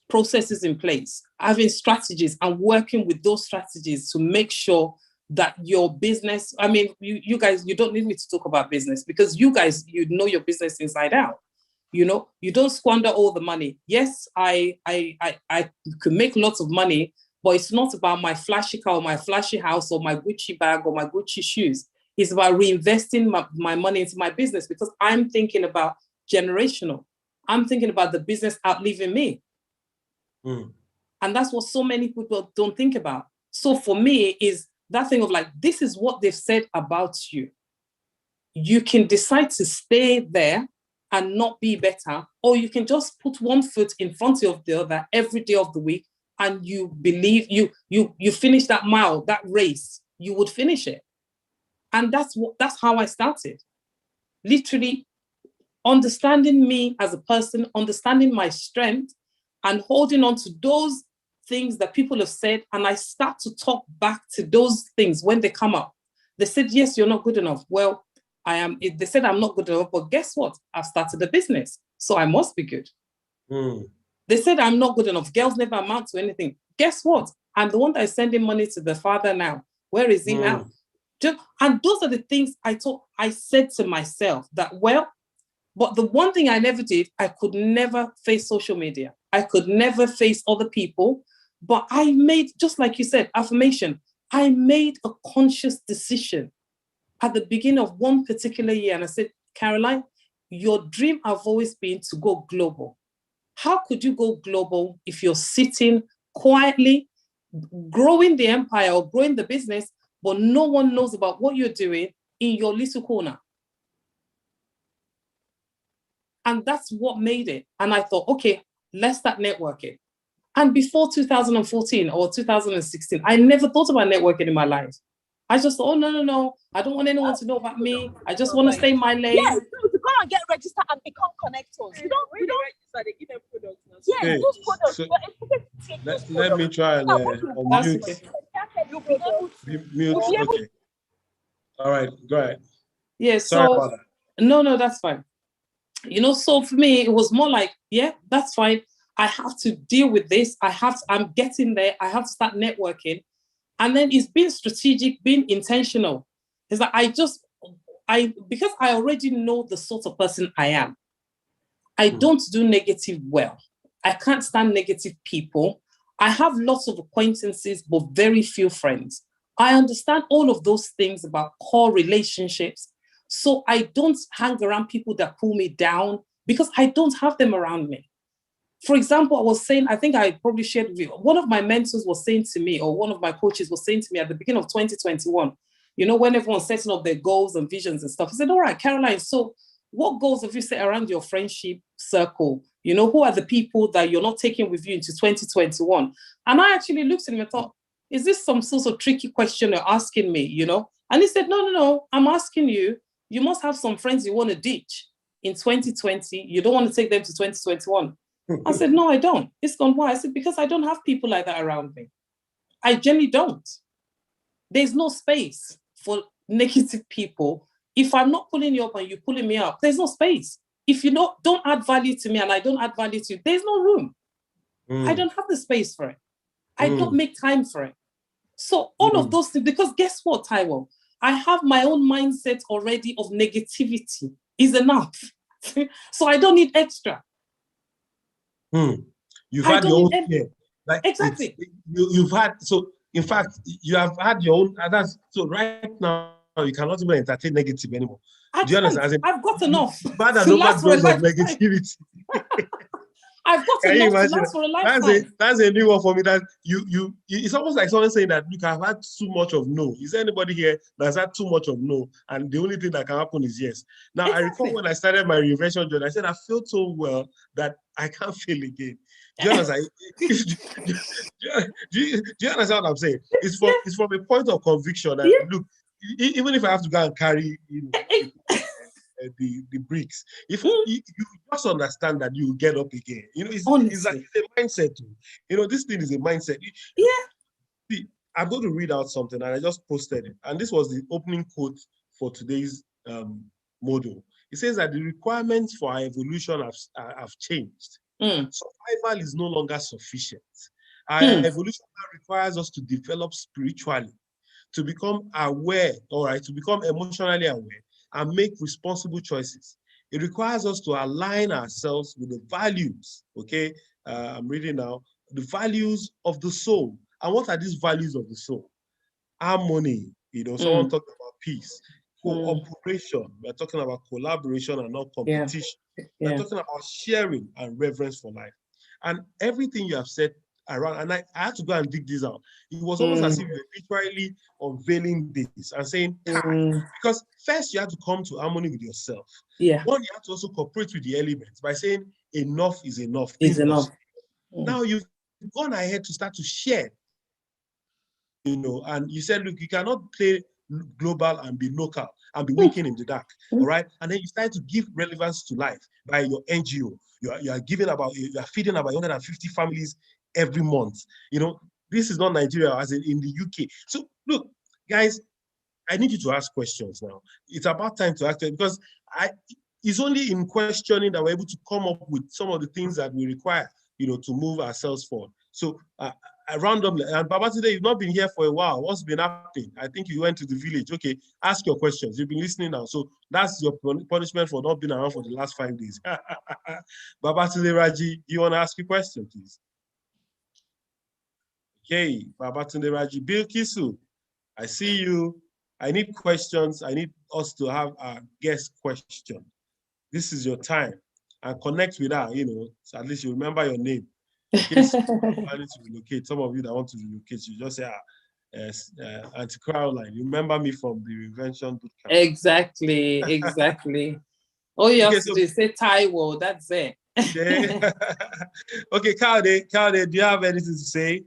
processes in place, having strategies and working with those strategies to make sure that your business, I mean, you guys, you don't need me to talk about business because you guys, you know your business inside out. You don't squander all the money. Yes, I could make lots of money, but it's not about my flashy car or my flashy house or my Gucci bag or my Gucci shoes. It's about reinvesting my money into my business because I'm thinking about generational. I'm thinking about the business outliving me. And that's what so many people don't think about. So for me is that thing of like, this is what they've said about you. You can decide to stay there and not be better, or you can just put one foot in front of the other every day of the week, and you believe you finish that mile, that race, you would finish it. And that's how I started. Literally understanding me as a person, understanding my strength, and holding on to those things that people have said, and I start to talk back to those things when they come up. They said, yes, you're not good enough. Well, they said I'm not good enough, but guess what? I've started a business, so I must be good. They said I'm not good enough. Girls never amount to anything. Guess what? I'm the one that is sending money to the father now. Where is he now? And those are the things I said to myself that, well, but the one thing I never did, I could never face social media. I could never face other people, but I made, just like you said, affirmation. I made a conscious decision at the beginning of one particular year. And I said, Caroline, your dream have always been to go global. How could you go global if you're sitting quietly, growing the empire or growing the business, but no one knows about what you're doing in your little corner? And that's what made it. And I thought, okay, let's start networking. And before 2014 or 2016, I never thought about networking in my life. I just thought, oh, no, I don't want anyone to know about me. I just want to stay in my lane. Yeah, so to go and get registered and become connectors. We don't register, they give them products now. Yeah, Okay, those products. so But it's okay to take those let me try and That's unmute. okay. You'll be able to. Mute. Okay. All right, go ahead. Yeah, Sorry so about that. no, that's fine. You know, so for me, it was more like, yeah, that's fine. I have to deal with this. I'm getting there. I have to start networking. And then it's being strategic, being intentional. It's like because I already know the sort of person I am. I don't do negative well. I can't stand negative people. I have lots of acquaintances, but very few friends. I understand all of those things about core relationships. So I don't hang around people that pull me down because I don't have them around me. For example, I was saying, I think I probably shared with you, one of my mentors was saying to me, or one of my coaches was saying to me at the beginning of 2021, you know, when everyone's setting up their goals and visions and stuff, he said, all right, Caroline, so what goals have you set around your friendship circle? You know, who are the people that you're not taking with you into 2021? And I actually looked at him and thought, is this some sort of tricky question you're asking me, you know? And he said, no, I'm asking you, you must have some friends you want to ditch in 2020. You don't want to take them to 2021. I said, no, I don't. It's gone, why? I said, because I don't have people like that around me. I generally don't. There's no space for negative people. If I'm not pulling you up and you're pulling me up, there's no space. If you don't add value to me and I don't add value to you, there's no room. I don't have the space for it. I don't make time for it. So all of those things, because guess what, Taiwo? I have my own mindset already of negativity is enough. So I don't need extra. You've had your own fear. Like exactly. You've had, so in fact, you have had your own, so right now, you cannot even entertain negative anymore. Do you understand? I've got enough. Bad and overdose of negativity. I've got enough to last for a lifetime. That's a new one for me. That it's almost like someone saying that you have had too much of no. Is there anybody here that's had too much of no? And the only thing that can happen is yes. Now, exactly. I recall when I started my reinvention journey, I said I feel so well that I can't fail again. Do you understand? do you understand what I'm saying? It's from a point of conviction that, look, even if I have to go and carry, the bricks, if you just understand that you get up again, it's a mindset too. This thing is a mindset. See, I'm going to read out something, and I just posted it, and this was the opening quote for today's module. It says that the requirements for our evolution have changed. Survival is no longer sufficient. Our evolution requires us to develop spiritually, to become aware, to become emotionally aware, and make responsible choices. It requires us to align ourselves with the values, okay? I'm reading now. The values of the soul. And what are these values of the soul? Harmony, someone talked about peace. Cooperation, we're talking about collaboration and not competition. We're talking about sharing and reverence for life. And everything you have said around, and I had to go and dig this out. It was almost as if you were literally unveiling this and saying, because first you have to come to harmony with yourself. One, you have to also cooperate with the elements by saying enough is enough. Is enough. Now you've gone ahead to start to share, and you said, look, you cannot play global and be local and be winking in the dark, all right? And then you start to give relevance to life by your NGO. You are feeding about 150 families every month. This is not Nigeria, as in the UK. So look, guys, I need you to ask questions now. It's about time to ask them, because it's only in questioning that we're able to come up with some of the things that we require, to move ourselves forward. So randomly, and Baba, today you've not been here for a while. What's been happening? I think you went to the village. Okay, ask your questions. You've been listening now. So that's your punishment for not being around for the last 5 days. Baba today, Raji, do you want to ask a question, please? Okay, Babatunde Raji. Bill Kisu, I see you. I need questions. I need us to have a guest question. this is your time, and connect with her, so at least you remember your name. In case you're planning to relocate, some of you that want to relocate, you just say, Auntie Caroline, you remember me from the Reinvention bootcamp. Exactly. All you have to do is say Taiwo, that's it. Okay, okay, Kaude, do you have anything to say?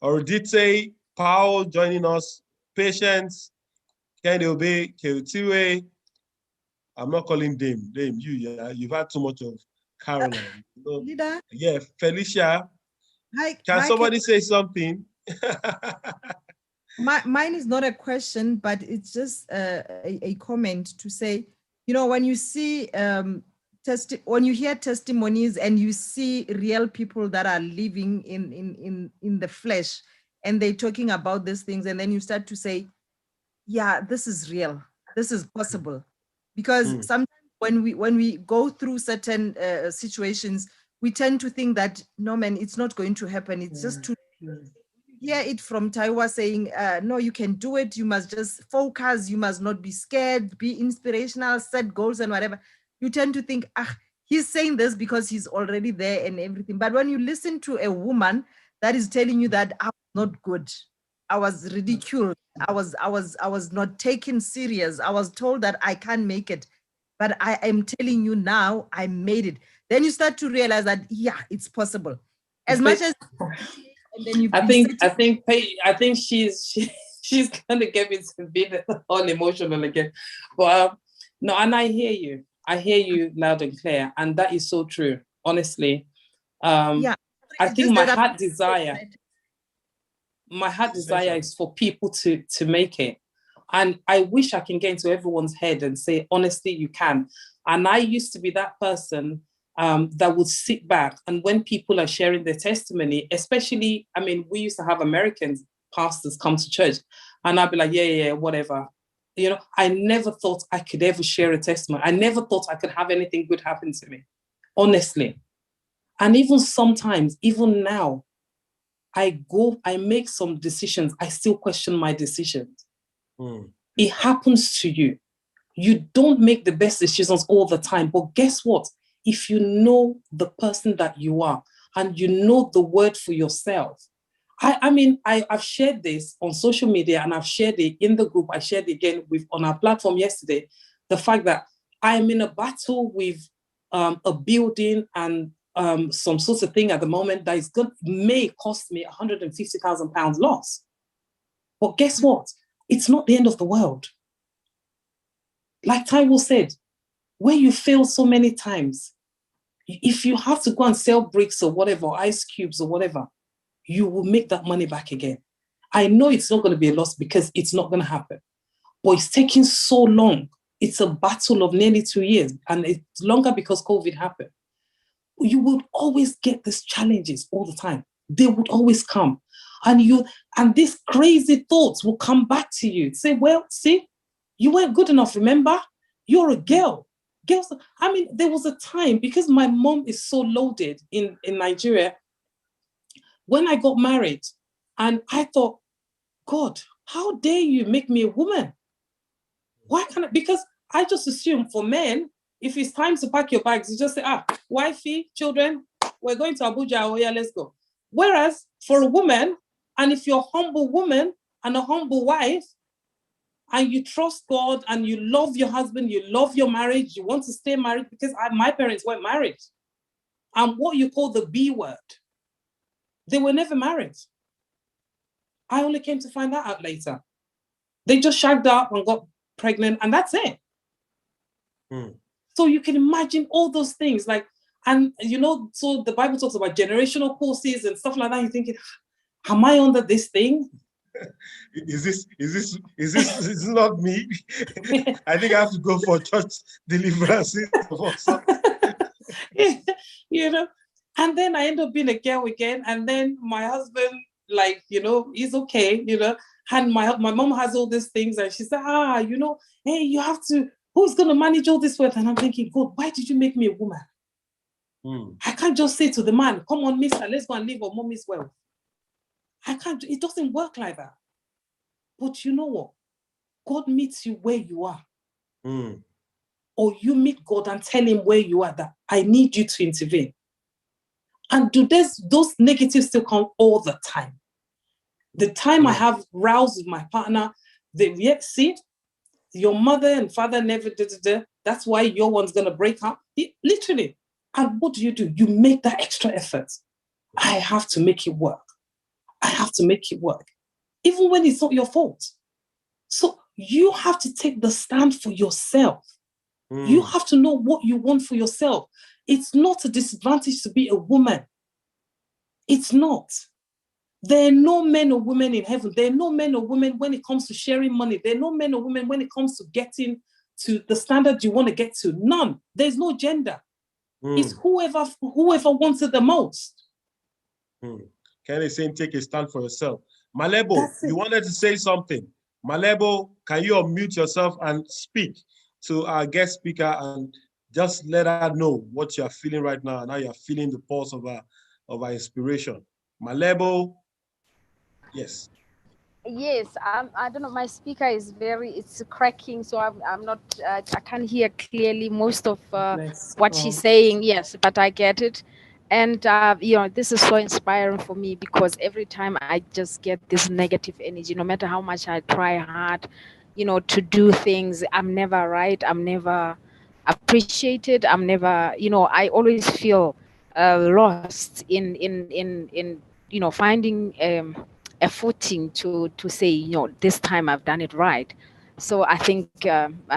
Or did say Paul joining us, Patience, Kende Obe, Keutiwe. I'm not calling Dame, you've had too much of Caroline. Leader? Yeah, Felicia. Hi, Can somebody say something? Mine is not a question, but it's just a comment to say, when you see when you hear testimonies and you see real people that are living in the flesh, and they're talking about these things, and then you start to say, yeah, this is real, this is possible. Because sometimes when we go through certain situations, we tend to think that, no, man, it's not going to happen, it's just too hear it from Taiwa saying, no, you can do it, you must just focus, you must not be scared, be inspirational, set goals and whatever. You tend to think, he's saying this because he's already there and everything. But when you listen to a woman that is telling you that I was not good, I was ridiculed, I was not taken serious, I was told that I can't make it, but I am telling you now, I made it. Then you start to realize that, yeah, it's possible. As much as and then I think she's gonna get me to be all emotional again. But no, and I hear you loud and clear, and that is so true, honestly. I think my heart desire is for people to make it. And I wish I can get into everyone's head and say, honestly, you can. And I used to be that person that would sit back, and when people are sharing their testimony, especially, we used to have American pastors come to church, and I'd be like, yeah, whatever. I never thought I could ever share a testimony. I never thought I could have anything good happen to me, honestly. And even sometimes, even now, I make some decisions, I still question my decisions. It happens to you. You don't make the best decisions all the time, but guess what? If you know the person that you are and you know the word for yourself, I've shared this on social media, and I've shared it in the group. I shared it again on our platform yesterday. The fact that I'm in a battle with a building and some sort of thing at the moment that may cost me £150,000 loss. But guess what? It's not the end of the world. Like Taiwo said, where you fail so many times, if you have to go and sell bricks or whatever, ice cubes or whatever, you will make that money back again. I know it's not going to be a loss because it's not going to happen, but it's taking so long. It's a battle of nearly 2 years, and it's longer because COVID happened. You would always get these challenges all the time. They would always come. And these crazy thoughts will come back to you. Say, well, see, you weren't good enough, remember? You're a girl. Girls, there was a time, because my mom is so loaded in Nigeria, when I got married, and I thought, God, how dare you make me a woman? Why can't I? Because I just assume for men, if it's time to pack your bags, you just say, wifey, children, we're going to Abuja, oh yeah, let's go. Whereas for a woman, and if you're a humble woman and a humble wife, and you trust God and you love your husband, you love your marriage, you want to stay married, because my parents weren't married. And what you call the B word, they were never married. I only came to find that out later. They just shagged up and got pregnant, and that's it. So you can imagine all those things, so the Bible talks about generational curses and stuff like that. You're thinking, am I under this thing? Is this not me? I think I have to go for church deliverances also. And then I end up being a girl again, and then my husband, he's okay, and my mom has all these things, and she said, hey, you have to, who's going to manage all this wealth? And I'm thinking, God, why did you make me a woman? I can't just say to the man, come on, mister, let's go and live on mommy's wealth. I can't, it doesn't work like that. But you know what? God meets you where you are. or you meet God and tell him where you are, that I need you to intervene. And do those negatives still come all the time? The time I have rows with my partner, they yet see your mother and father never did it. That's why your one's gonna break up. Literally. And what do? You make that extra effort. I have to make it work. I have to make it work. Even when it's not your fault. So you have to take the stand for yourself. You have to know what you want for yourself. It's not a disadvantage to be a woman. It's not. There are no men or women in heaven. There are no men or women when it comes to sharing money. There are no men or women when it comes to getting to the standard you want to get to. None. There's no gender. It's whoever wants it the most. Kenny saying take a stand for yourself. Malebo, you wanted to say something. Malebo, can you unmute yourself and speak to our guest speaker and just let her know what you're feeling right now and how you're feeling the pulse of our inspiration. Malebo, yes. Yes, I don't know. My speaker is it's cracking, so I'm not. I can't hear clearly most of what she's saying. Yes, but I get it, and this is so inspiring for me because every time I just get this negative energy, no matter how much I try hard, to do things, I'm never right. I'm never appreciated. I'm never. I always feel lost in finding a footing to say, this time I've done it right. So I think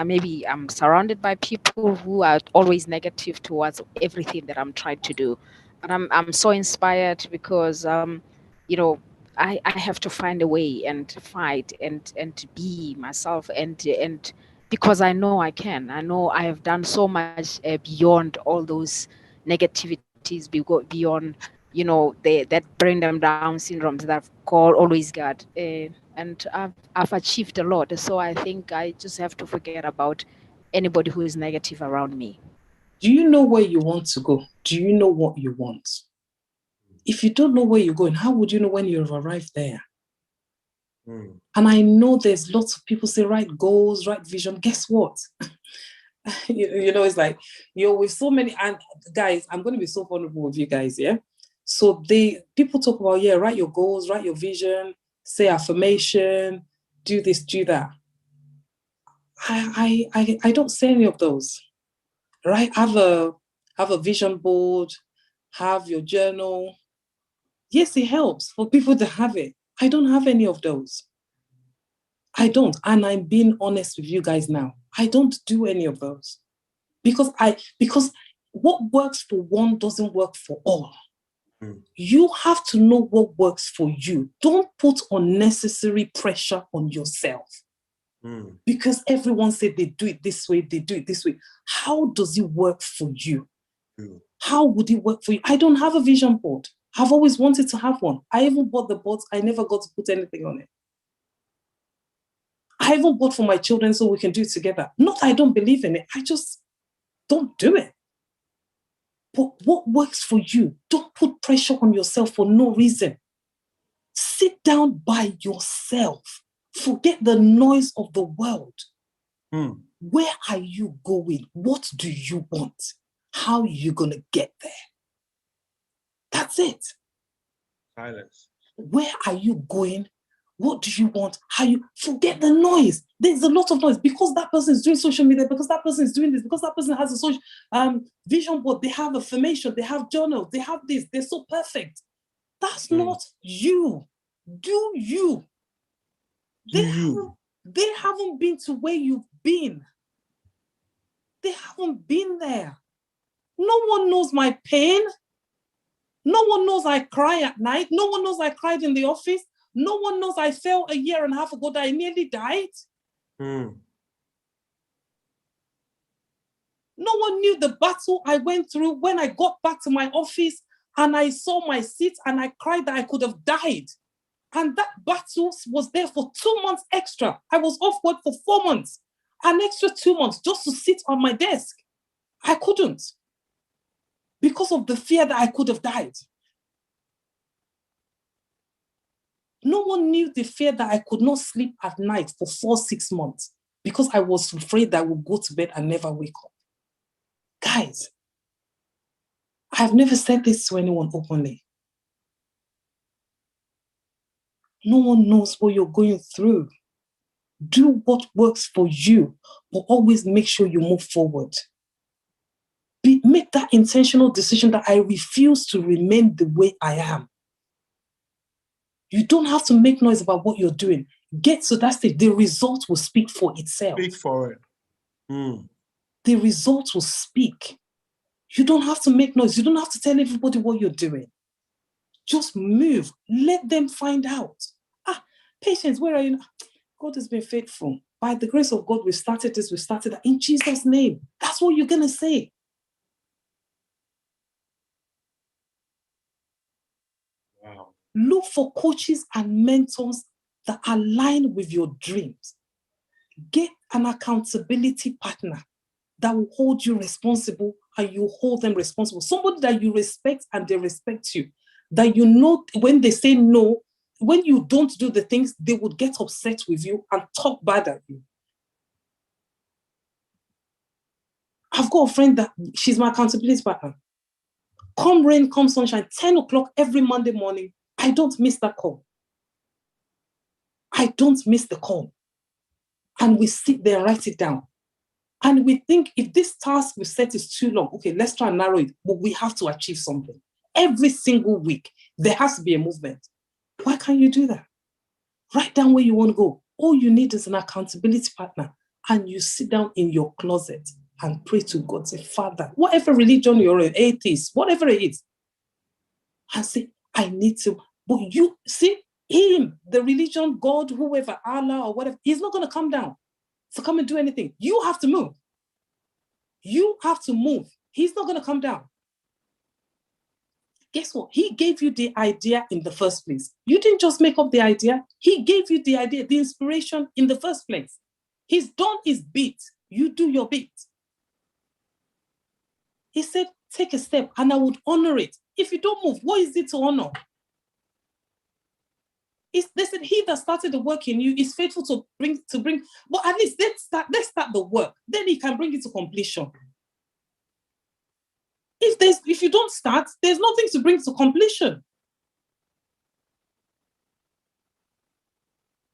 maybe I'm surrounded by people who are always negative towards everything that I'm trying to do. But I'm so inspired because, I have to find a way and fight and to be myself and because I know I can. I know I have done so much beyond all those negativities, beyond that bring them down syndromes that God always got, and I've achieved a lot. So I think I just have to forget about anybody who is negative around me. Do you know where you want to go? Do you know what you want? If you don't know where you're going, how would you know when you've arrived there? And I know there's lots of people say, write goals, write vision. Guess what? It's like, with so many, and guys, I'm going to be so vulnerable with you guys, yeah? So people talk about, write your goals, write your vision, say affirmation, do this, do that. I don't say any of those, right? Have a vision board, have your journal. Yes, it helps for people to have it. I don't have any of those. I don't, and I'm being honest with you guys now. I don't do any of those because what works for one doesn't work for all. You have to know what works for you. Don't put unnecessary pressure on yourself. Because everyone said they do it this way, they do it this way. How does it work for you? How would it work for you? I don't have a vision board. I've always wanted to have one. I even bought the boards. I never got to put anything on it. I even bought for my children so we can do it together. Not I don't believe in it. I just don't do it. But what works for you? Don't put pressure on yourself for no reason. Sit down by yourself. Forget the noise of the world. Where are you going? What do you want? How are you going to get there? That's it. Silence. Where are you going? What do you want? How you forget the noise? There's a lot of noise because that person is doing social media, because that person is doing this, because that person has a social vision board, they have affirmation, they have journals, they have this, they're so perfect. That's not you. Do you? They haven't been to where you've been. They haven't been there. No one knows my pain. No one knows I cry at night. No one knows I cried in the office. No one knows I fell a year and a half ago that I nearly died. No one knew the battle I went through when I got back to my office and I saw my seat and I cried that I could have died. And that battle was there for 2 months extra. I was off work for 4 months, an extra 2 months just to sit on my desk. I couldn't because of the fear that I could have died. No one knew the fear that I could not sleep at night for 4-6 months. because I was afraid that I would go to bed and never wake up. Guys, I've never said this to anyone openly. No one knows what you're going through. Do what works for you, but always make sure you move forward. Make that intentional decision that I refuse to remain the way I am. You don't have to make noise about what you're doing. Get to that stage. The result will speak for itself. Speak for it. The result will speak. You don't have to make noise. You don't have to tell everybody what you're doing. Just move. Let them find out. Patience, where are you? God has been faithful. By the grace of God, we started this, we started that. In Jesus' name. That's what you're going to say. Wow. Look for coaches and mentors that align with your dreams. Get an accountability partner that will hold you responsible and you hold them responsible. Somebody that you respect and they respect you. That you know when they say no, when you don't do the things, they would get upset with you and talk bad at you. I've got a friend that she's my accountability partner. Come rain, come sunshine, 10 o'clock every Monday morning, I don't miss that call. I don't miss the call. And we sit there and write it down. And we think if this task we set is too long, okay, let's try and narrow it, but we have to achieve something. Every single week, there has to be a movement. Why can't you do that? Write down where you want to go. All you need is an accountability partner. And you sit down in your closet and pray to God. Say, Father, whatever religion you're an atheist, whatever it is, and say, I need to. But you see, him, the religion, God, whoever, Allah or whatever, he's not going to come down to come and do anything. You have to move. You have to move. He's not going to come down. Guess what? He gave you the idea in the first place. You didn't just make up the idea. He gave you the idea, the inspiration in the first place. He's done his bit. You do your bit. He said, take a step and I would honor it. If you don't move, what is it to honor? They said, he that started the work in you is faithful to bring, but at least let's start the work. Then he can bring it to completion. If you don't start, there's nothing to bring to completion.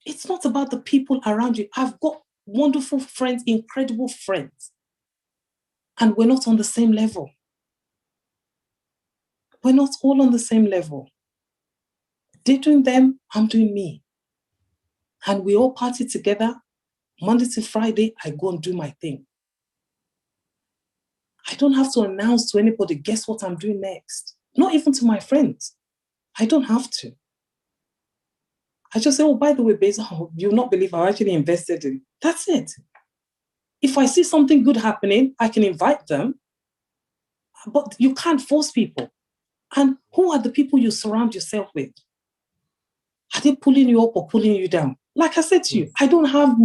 It's not about the people around you. I've got wonderful friends, incredible friends, and we're not on the same level. We're not all on the same level. They're doing them, I'm doing me. And we all party together. Monday to Friday, I go and do my thing. I don't have to announce to anybody, guess what I'm doing next? Not even to my friends. I don't have to. I just say, oh, by the way, babes, you'll not believe I actually invested in. That's it. If I see something good happening, I can invite them. But you can't force people. And who are the people you surround yourself with? Are they pulling you up or pulling you down? Like I said to you, I don't have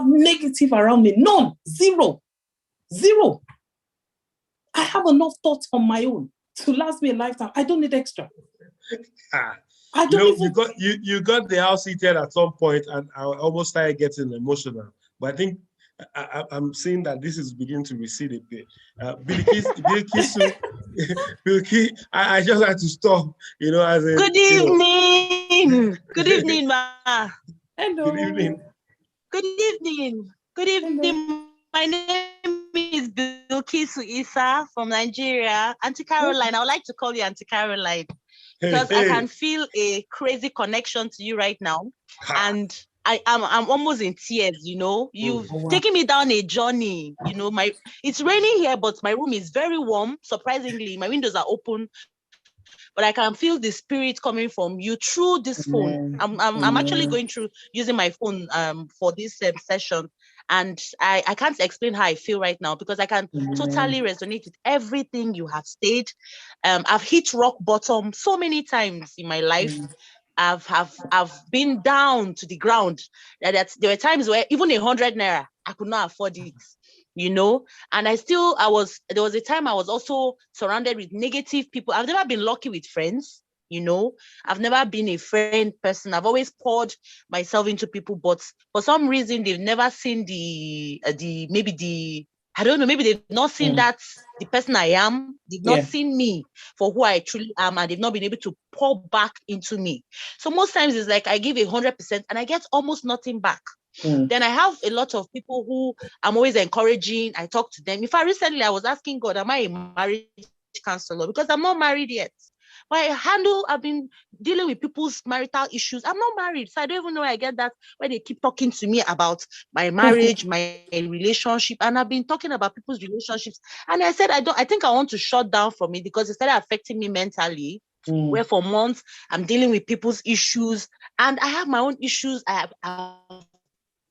negative around me. None. Zero. I have enough thoughts on my own to last me a lifetime. I don't need extra. You got the house heated at some point, and I almost started getting emotional. But I think I'm seeing that this is beginning to recede a bit. Bilki, I just had to stop. As a good evening. Good evening, ma. Hello. Good evening. Good evening. Good evening. My name is Bilkisu Isa from Nigeria. Auntie Caroline, I would like to call you Auntie Caroline because I can feel a crazy connection to you right now. And I'm almost in tears, You've taken me down a journey, it's raining here, but my room is very warm. Surprisingly, my windows are open, but I can feel the spirit coming from you through this phone. I'm actually going through using my phone for this session. And I can't explain how I feel right now because I can totally resonate with everything you have said. I've hit rock bottom so many times in my life. I've been down to the ground. There were times where even 100 naira, I could not afford it, And there was a time I was also surrounded with negative people. I've never been lucky with friends. You know, I've never been a friend person. I've always poured myself into people, but for some reason they've never seen I don't know, maybe they've not seen that the person I am, they've not seen me for who I truly am, and they've not been able to pour back into me. So most times it's like I give 100% and I get almost nothing back. Then I have a lot of people who I'm always encouraging. I talk to them. In fact, recently I was asking God, am I a marriage counselor? Because I'm not married yet. I've been dealing with people's marital issues. I'm not married, so I don't even know where I get that when they keep talking to me about my marriage, my relationship, and I've been talking about people's relationships. And I said, I think I want to shut down from it because it started affecting me mentally. Where for months I'm dealing with people's issues, and I have my own issues. I've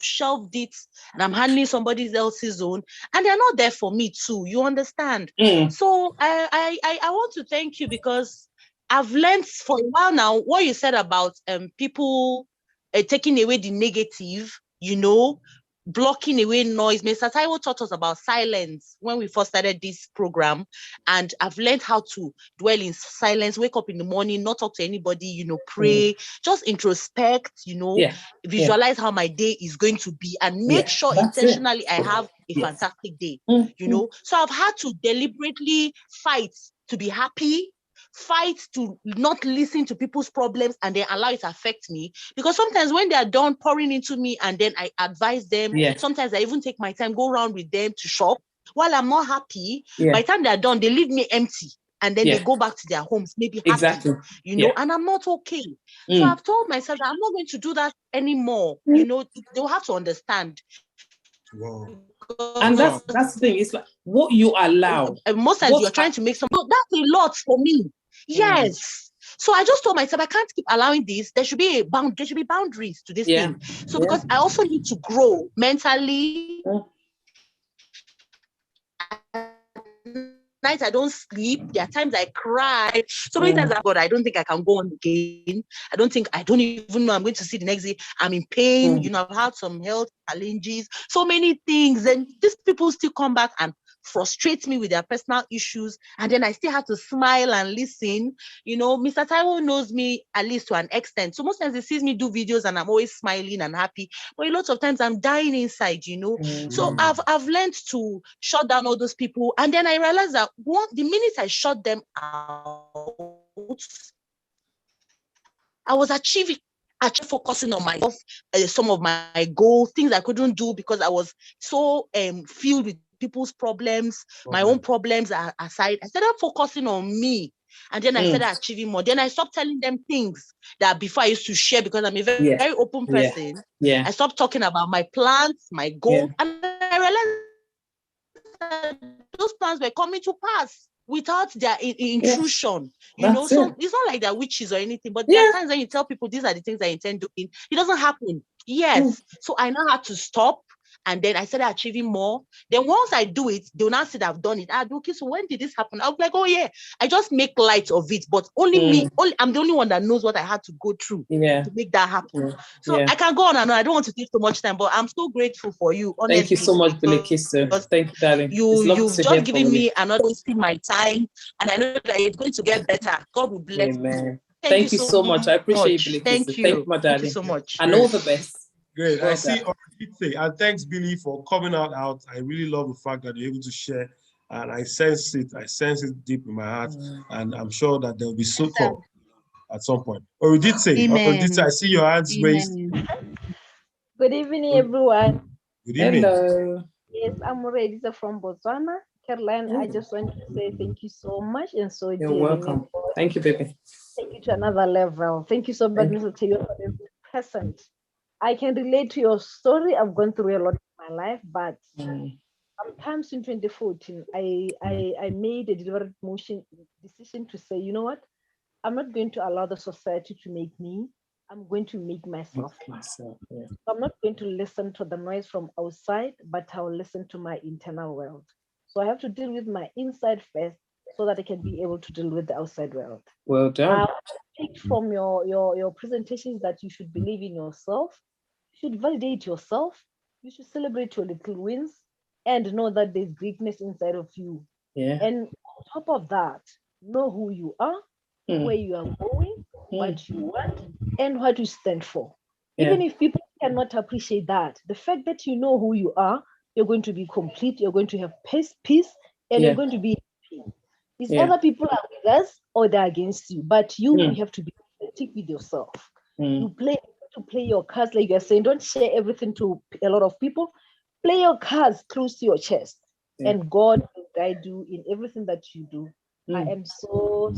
shelved it, and I'm handling somebody else's own, and they're not there for me too. You understand? So I want to thank you because I've learned for a while now what you said about people taking away the negative, you know, blocking away noise. Mr. Taiwo taught us about silence when we first started this program, and I've learned how to dwell in silence, wake up in the morning, not talk to anybody, you know, pray, just introspect, you know, visualize how my day is going to be, and make sure intentionally I have a fantastic day, you know. So I've had to deliberately fight to be happy, fight to not listen to people's problems and then allow it to affect me, because sometimes when they are done pouring into me and then I advise them, sometimes I even take my time, go around with them to shop while I'm not happy. By the time they're done, they leave me empty, and then they go back to their homes maybe happy, you know, and I'm not okay. So I've told myself that I'm not going to do that anymore. You know, they'll have to understand. Wow. And that's the thing. It's like what you allow. Most times you're trying to make some. That's a lot for me. Yes. So I just told myself I can't keep allowing this. There should be there should be boundaries to this thing. So because I also need to grow mentally. Nights I don't sleep. There are times I cry. So many times I don't think I can go on again. I don't even know I'm going to see the next day. I'm in pain. You know, I've had some health challenges, so many things. And these people still come back and frustrate me with their personal issues. And then I still have to smile and listen. You know, Mr. Taiwo knows me at least to an extent. So most times he sees me do videos and I'm always smiling and happy. But a lot of times I'm dying inside, you know. So I've learned to shut down all those people. And then I realized that the minute I shut them out, I was actually focusing on myself, some of my goals, things I couldn't do because I was so filled with people's problems, my own problems aside. I started focusing on me, and then I started achieving more. Then I stopped telling them things that before I used to share, because I'm a very, very open person. I stopped talking about my plans, my goals, and I realized that those plans were coming to pass without their intrusion. You know, so it's not like they're witches or anything, but there are times when you tell people these are the things I intend doing, it doesn't happen. So I now had to stop, and then I started achieving more. Then once I do it, they'll now say that I've done it. Okay, so when did this happen? I'll be like, oh yeah, I just make light of it, but only me, I'm the only one that knows what I had to go through to make that happen. So I can go on and on. I don't want to take so much time, but I'm so grateful for you, honestly. Thank you so much, Bilikisu. Thank you, darling. You've just given me another wasting my time, and I know that it's going to get better. God will bless you. Thank you so much. I appreciate you, Bilikisu. Thank you. Thank you, my darling. Thank you so much. And all the best. Great. I see. And thanks, Billy, for coming out. I really love the fact that you're able to share, and I sense it. I sense it deep in my heart, and I'm sure that there'll be so talk at some point. Or we did say, I see your hands raised. Good evening, everyone. Good evening. Hello. Yes, I'm Lisa from Botswana. Caroline, I just want to say thank you so much and so You're welcome. Thank you, baby. Take you to another level. Thank you so much, Mr. Tayo, for being present. I can relate to your story. I've gone through a lot in my life, but sometimes in 2014, I made a deliberate decision to say, you know what? I'm not going to allow the society to make me. I'm going to make myself. So I'm not going to listen to the noise from outside, but I'll listen to my internal world. So I have to deal with my inside first so that I can be able to deal with the outside world. Well done. I picked from your presentations that you should believe in yourself, you should validate yourself, you should celebrate your little wins, and know that there's greatness inside of you. And on top of that, know who you are, where you are going, what you want, and what you stand for. Even if people cannot appreciate that, the fact that you know who you are, you're going to be complete, you're going to have peace, and you're going to be happy. It's either people are with us or they're against you, but you have to be authentic with yourself. You play your cards, like you're saying, don't share everything to a lot of people. Play your cards close to your chest, and God will guide you in everything that you do. I am so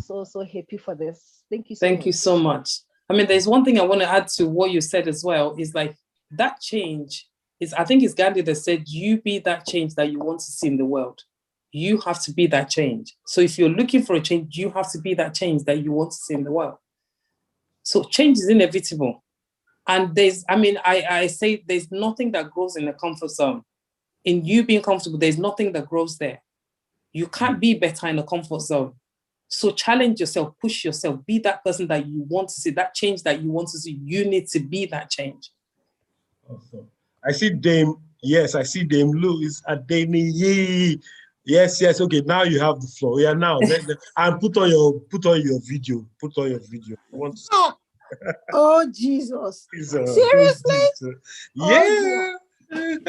happy for this. Thank you so much. Thank you so much. I mean, there's one thing I want to add to what you said as well, is like that change is, I think it's Gandhi that said, you be that change that you want to see in the world. You have to be that change. So if you're looking for a change, you have to be that change that you want to see in the world. So change is inevitable. And I say there's nothing that grows in a comfort zone. In you being comfortable, there's nothing that grows there. You can't be better in a comfort zone. So challenge yourself, push yourself, be that person that you want to see, that change that you want to see. You need to be that change. Awesome. I see Dame. Yes, I see Dame Louis Adeni. Yes. Okay, now you have the floor. Yeah, now and put on your video. Put on your video. Oh Jesus! Seriously? Yeah. Are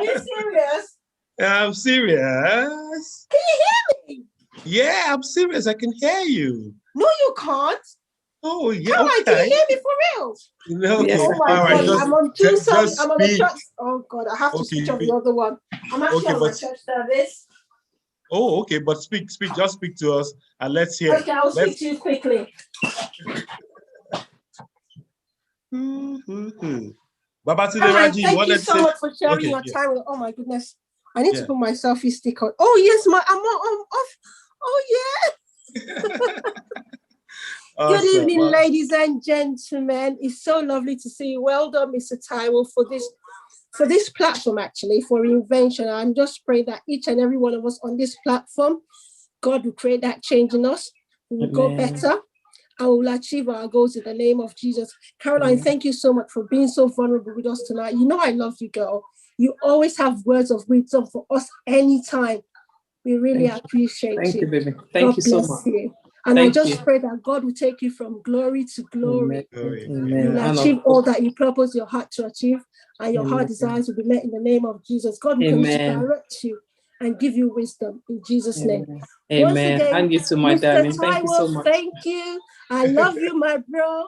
you serious? I'm serious. Can you hear me? Yeah, I'm serious. I can hear you. No, you can't. Oh, yeah. Caroline, okay. Can you hear me for real? No, okay. Oh my God, right, I'm on two service. I'm on the speak. church. Oh God, I have to switch off the other one. I'm actually on my church service. Oh, okay, but speak. Just speak to us and let's hear. Okay, I'll speak to you quickly. Raji, thank you so much for sharing your time. Oh my goodness, I need to put my selfie stick on. Oh yes, I'm off. Oh yeah. Good evening, ladies and gentlemen. It's so lovely to see you. Well done, Mr. Taiwo, for this platform, actually, for Reinvention. I'm just praying that each and every one of us on this platform, God will create that change in us. We will go better and we will achieve our goals in the name of Jesus. Caroline, thank you so much for being so vulnerable with us tonight. You know I love you, girl. You always have words of wisdom for us anytime. We really appreciate you. Thank you, baby. Thank you so much. You. And I just pray that God will take you from glory to glory. Amen. You will achieve all that you purpose your heart to achieve, and your heart desires will be met in the name of Jesus. God will come to direct you and give you wisdom in Jesus' name. Amen. Once again, and you too, my Mr. darling. Taiwo, thank you so much. Thank you. I love you, my bro.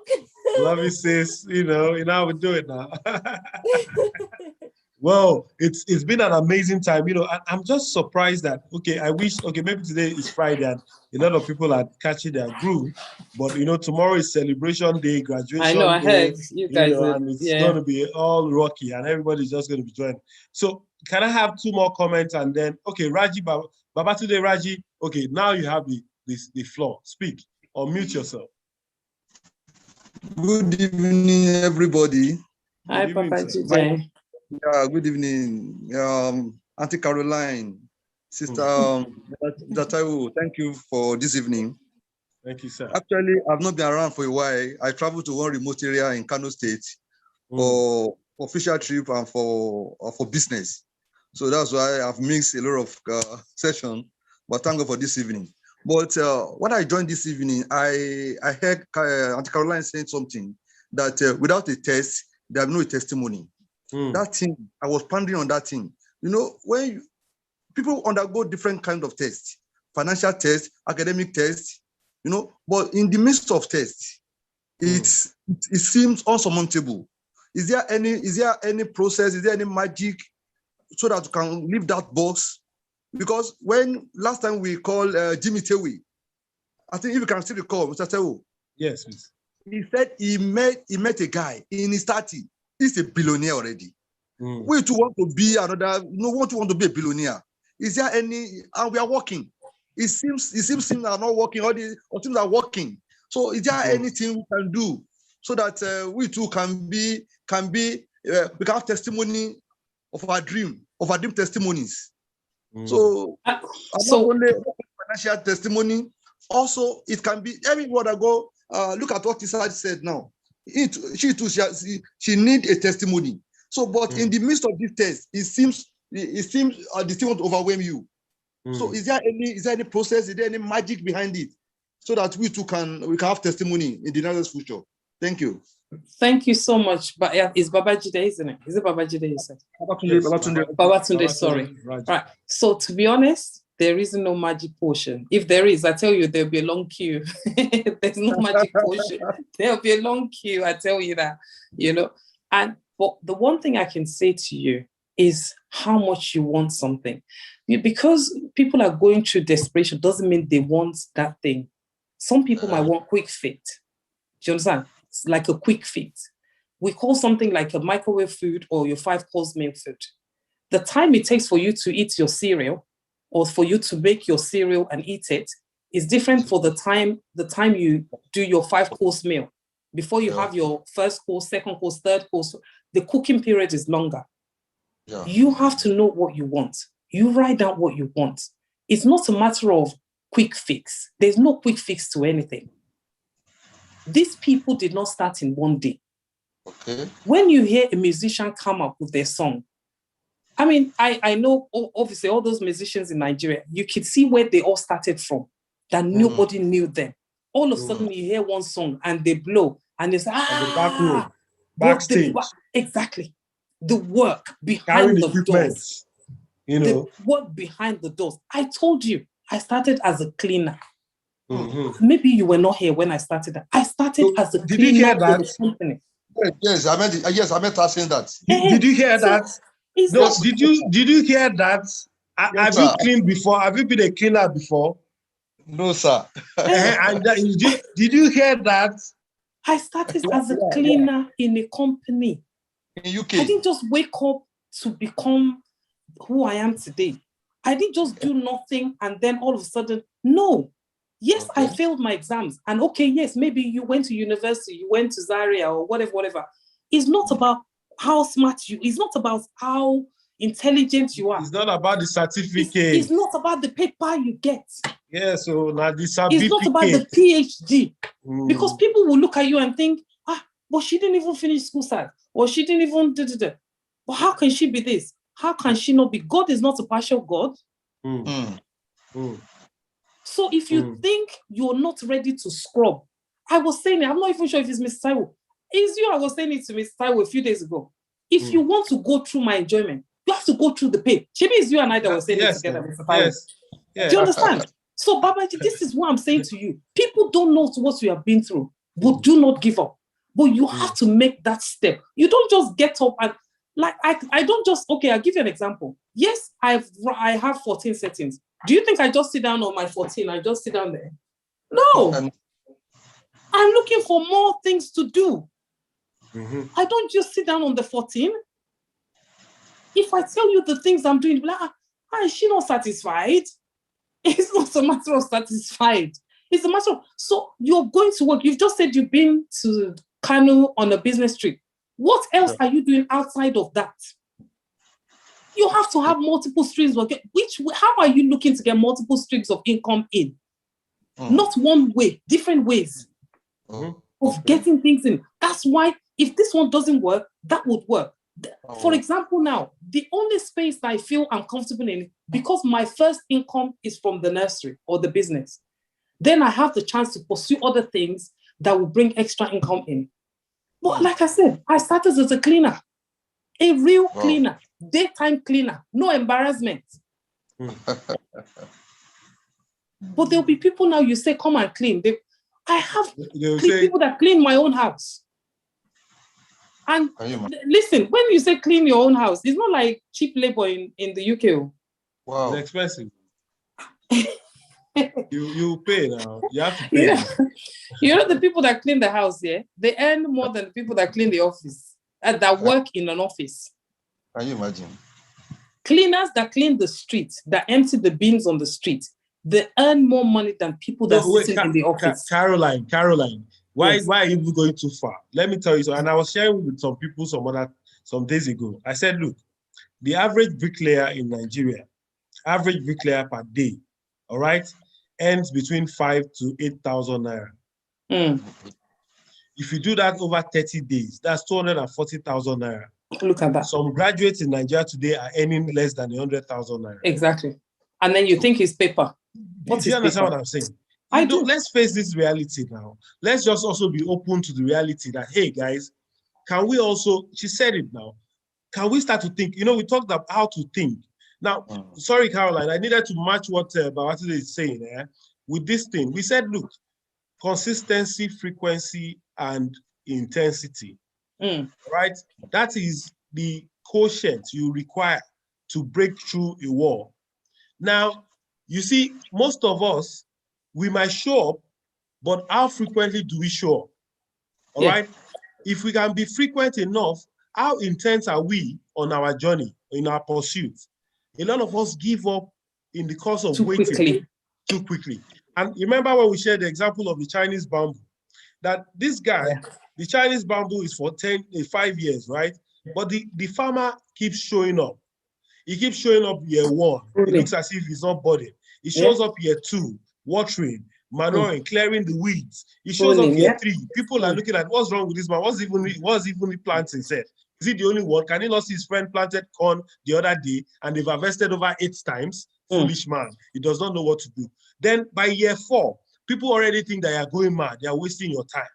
Love you, sis. You know how we do it now. Well, it's been an amazing time. I'm just surprised that, I wish, maybe today is Friday and a lot of people are catching their groove, but tomorrow is celebration day, graduation I know, I heard you guys. And it's going to be all rocky and everybody's just going to be joining. So can I have two more comments and then, Raji, Babatunde Raji, now you have the floor. Speak or mute yourself. Good evening, everybody. Hi, Papa Jide. Yeah, good evening, Auntie Caroline, Sister Taiwo. Thank you for this evening. Thank you, sir. Actually, I've not been around for a while. I traveled to one remote area in Kano State for official trip and for business. So that's why I've missed a lot of session. But thank God for this evening. But when I joined this evening, I heard Auntie Caroline saying something that without a test, there's no testimony. That thing, I was pondering on that thing. When people undergo different kinds of tests, financial tests, academic tests, but in the midst of tests, it seems unsurmountable. Is there any process? Is there any magic so that you can leave that box? Because when last time we called Jimmy Tewi, I think if you can still recall, Mr. Tewi. Yes, please. He said he met a guy in his 30s. He's a billionaire already. We too want to be want to be a billionaire. Is there any? And we are working. It seems things are not working. Or things are working. So is there anything we can do so that we too can be we can have testimony of our dream testimonies. So not only financial testimony, also it can be everyone that go look at what Tisa said now. She need a testimony. So, but in the midst of this test, it seems the thing want to overwhelm you. So, is there any process? Is there any magic behind it, so that we too can have testimony in the nearest future. Thank you. Thank you so much. But yeah, it's Babajide, isn't it? Is it Babajide you said? Babatunde, sorry. Right. So to be honest, there is no magic potion. If there is, I tell you, there'll be a long queue. There's no magic potion. There'll be a long queue. I tell you that, you know. But the one thing I can say to you is how much you want something. Because people are going through desperation doesn't mean they want that thing. Some people might want quick fit. Do you understand? It's like a quick fit. We call something like a microwave food or your 5-course meal food. The time it takes for you to eat your cereal or for you to make your cereal and eat it is different for the time you do your 5-course meal. Before you have your first course, second course, third course, the cooking period is longer. Yeah. You have to know what you want. You write down what you want. It's not a matter of quick fix. There's no quick fix to anything. These people did not start in one day. Okay. When you hear a musician come up with their song, I mean, I know obviously all those musicians in Nigeria, you could see where they all started from, that nobody knew them. All of a sudden you hear one song and they blow and it's backstage. Exactly. The work behind the doors. You know, the work behind the doors. I told you, I started as a cleaner. Mm-hmm. Maybe you were not here when I started that. I started as a cleaner. Did you hear that? For the company. Yes, I meant her saying that. Did you hear that? No, did you hear that? Have you cleaned before? Have you been a cleaner before? No, sir. Did you hear that? I started as a cleaner in a company. In UK. I didn't just wake up to become who I am today. I didn't just do nothing and then all of a sudden, no. Yes, I failed my exams. And okay, yes, maybe you went to university, you went to Zaria or whatever. It's not about how smart you, it's not about how intelligent you are. It's not about the certificate. It's not about the paper you get. Yeah, so now this it's not about the PhD. Because people will look at you and think, but she didn't even finish school science, or she didn't even But how can she be this? How can she not be? God is not a partial God. So if you think you're not ready to scrub, I was saying it, I'm not even sure if it's Mr. Taiwo. It's you, I was saying it to Mr. Taiwo a few days ago. If you want to go through my enjoyment, you have to go through the pay. Maybe it's you and I that were saying it together, Mr. Taiwo. Yes. Do you understand? So, Babaji, this is what I'm saying to you. People don't know what you have been through, but do not give up. But you have to make that step. You don't just get up and, like, I don't just, okay, I'll give you an example. Yes, I have 14 settings. Do you think I just sit down on my 14? I just sit down there? No. I'm looking for more things to do. I don't just sit down on the 14. If I tell you the things I'm doing, like, is she not satisfied? It's not a matter of satisfied. It's a matter of, so you're going to work. You've just said you've been to Kano on a business trip. What else are you doing outside of that? You have to have multiple streams of how are you looking to get multiple streams of income in? Not one way, different ways of getting things in. That's why if this one doesn't work, that would work. For example, now, the only space that I feel I'm comfortable in, because my first income is from the nursery or the business, then I have the chance to pursue other things that will bring extra income in. But like I said, I started as a cleaner, a real cleaner, daytime cleaner, no embarrassment. But there'll be people now, you say, come and clean. I have people that clean my own house. And listen, when you say clean your own house, it's not like cheap labor in the UK. Wow. It's expensive. you pay now. You have to pay. You know the people that clean the house, they earn more than the people that clean the office, that work in an office. Can you imagine? Cleaners that clean the street, that empty the bins on the street, they earn more money than people that sit in the office. Caroline, why are you going too far? Let me tell you so. And I was sharing with some people some days ago. I said, look, the average bricklayer in Nigeria, average bricklayer per day, all right, earns between 5,000 to 8,000 naira. If you do that over 30 days, that's 240,000 naira. Look at that. Some graduates in Nigeria today are earning less than 100,000 naira. Exactly. And then you think it's paper. Do you understand what I'm saying? Let's face this reality now. Let's just also be open to the reality that, hey, guys, can we also, she said it now, can we start to think? You know, we talked about how to think. Now, sorry, Caroline, I needed to match what Babatunde is saying with this thing. We said, look, consistency, frequency, and intensity, right? That is the quotient you require to break through a wall. Now, you see, most of us, we might show up, but how frequently do we show up? All right? If we can be frequent enough, how intense are we on our journey, in our pursuit? A lot of us give up in the course of waiting too quickly. And remember when we shared the example of the Chinese bamboo, that this guy, the Chinese bamboo is for 5 years, right? But the farmer keeps showing up. He keeps showing up year 1. It looks as if he's not bothered. He shows up year 2, watering, manuring, clearing the weeds. He shows up year 3. People are looking at what's wrong with this man. What's even he planting? Said, is he the only one? Can he not see his friend planted corn the other day and they've harvested over 8 times? Foolish man. He does not know what to do. Then by year 4, people already think that you are going mad. They are wasting your time.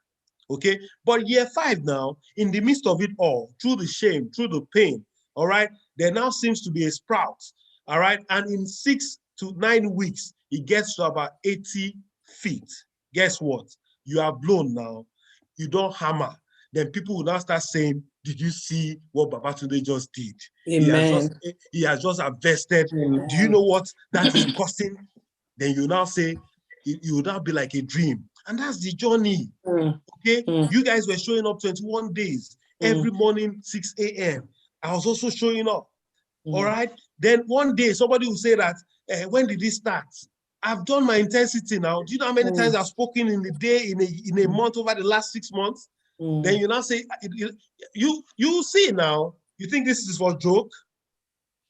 Okay. But year 5 now, in the midst of it all, through the shame, through the pain, all right, there now seems to be a sprout. All right. And in 6 to 9 weeks, it gets to about 80 feet. Guess what? You are blown now. You don't hammer. Then people will now start saying, did you see what Babatunde just did? Amen. He has just invested. Amen. Do you know what that is costing? Then you now say, you will now be like a dream. And that's the journey. Okay? You guys were showing up 21 days, every morning, 6 a.m. I was also showing up. All right? Then one day, somebody will say that, when did this start? I've done my intensity now. Do you know how many times I've spoken in a day, in a month, over the last 6 months? Then you now say, you see now, you think this is for joke?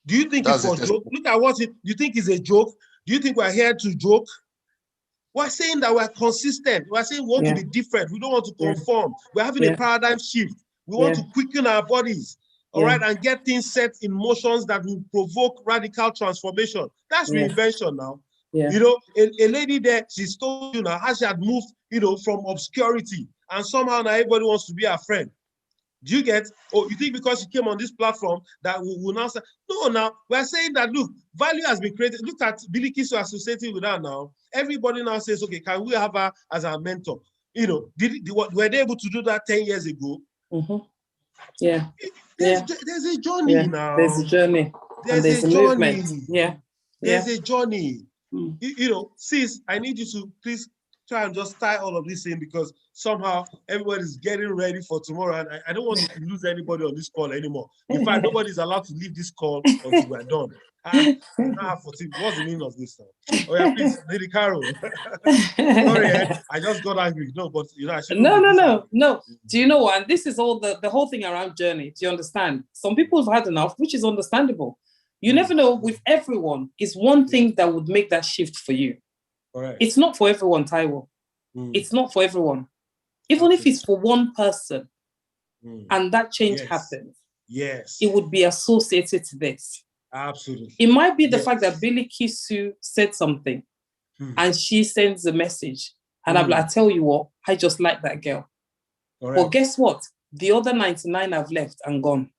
Do you think it's for joke? Look at what you think is a joke. Do you think we're here to joke? We're saying that we're consistent. We're saying we want to be different. We don't want to conform. We're having a paradigm shift. We want to quicken our bodies, all right, and get things set in motions that will provoke radical transformation. That's reinvention now. You know, a lady there, she's told you now how she had moved, you know, from obscurity, and somehow now everybody wants to be her friend. Do you get? Or you think because she came on this platform that we will now say, no, now we're saying that, look, value has been created. Look at Billy Kiso associating with her now. Everybody now says, okay, can we have her as our mentor? You know, were they able to do that 10 years ago? There's a journey now. There's a journey. There's a movement. There's a journey. You know, sis, I need you to please try and just tie all of this in, because somehow everybody's getting ready for tomorrow, and I don't want to lose anybody on this call anymore. In fact, nobody's allowed to leave this call until we're done. What's the meaning of this now? Oh yeah, please, Lady Carol. Sorry, I just got angry. No, but you know, I should. No. Do you know what? And this is all the whole thing around journey. Do you understand? Some people have had enough, which is understandable. You never know with everyone. It's one thing that would make that shift for you. Right. It's not for everyone, Taiwo. It's not for everyone. Even if it's for one person and that change happens, it would be associated to this. Absolutely. It might be the fact that Billy Kisu said something and she sends a message. And I'm like, I tell you what, I just like that girl. But guess what? The other 99 have left and gone.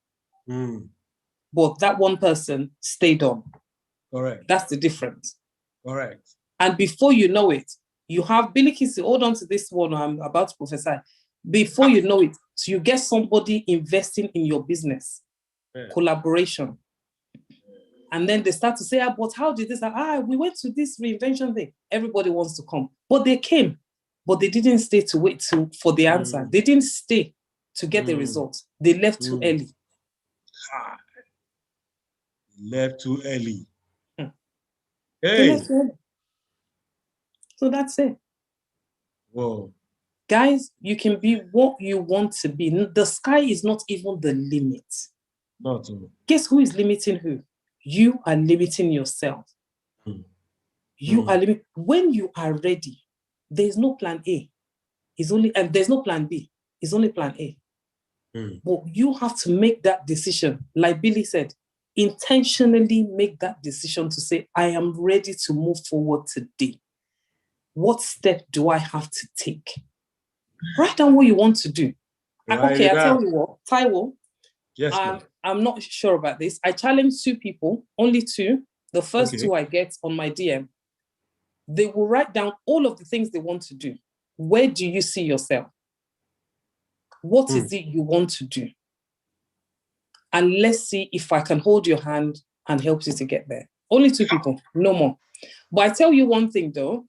But that one person stayed on. That's the difference. And before you know it, you have Billy Kisu, hold on to this one I'm about to prophesy. Before you know it, so you get somebody investing in your business, collaboration. And then they start to say, but how did this? We went to this reinvention thing. Everybody wants to come. But they came, but they didn't stay to wait for the answer. They didn't stay to get the results. They left too early. Left too early. Hey. So that's it. Whoa. Guys, you can be what you want to be. The sky is not even the limit. Not at all. Guess who is limiting who? You are limiting yourself. You are limiting. When you are ready, there's no plan A. And there's no plan B. It's only plan A. But you have to make that decision. Like Billy said, intentionally make that decision to say, I am ready to move forward today. what step do I have to take? Write down what you want to do. Okay, I'll tell you what, Taiwo, yes, I'm not sure about this. I challenge 2 people, only 2. The first 2 I get on my DM. They will write down all of the things they want to do. Where do you see yourself? What is it you want to do? And let's see if I can hold your hand and help you to get there. Only 2 people, no more. But I tell you one thing though.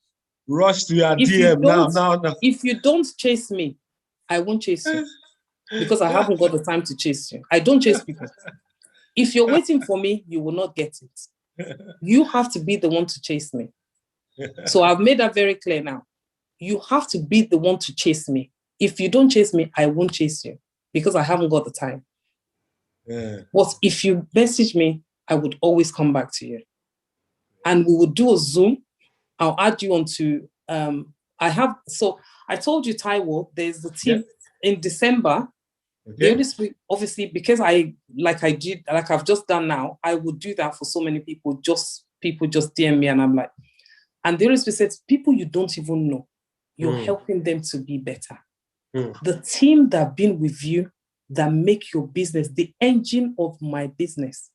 Rush to your DM now. If you don't chase me, I won't chase you. Because I haven't got the time to chase you. I don't chase people. If you're waiting for me, you will not get it. You have to be the one to chase me. So I've made that very clear now. You have to be the one to chase me. If you don't chase me, I won't chase you because I haven't got the time. But if you message me, I would always come back to you. And we would do a Zoom. I'll add you onto, so I told you, Taiwo, there's the team in December. The Holy Spirit, obviously, because I've just done now, I would do that for so many people. People just DM me and I'm like, and the Holy Spirit says, people you don't even know, you're helping them to be better. The team that have been with you, that make your business, the engine of my business,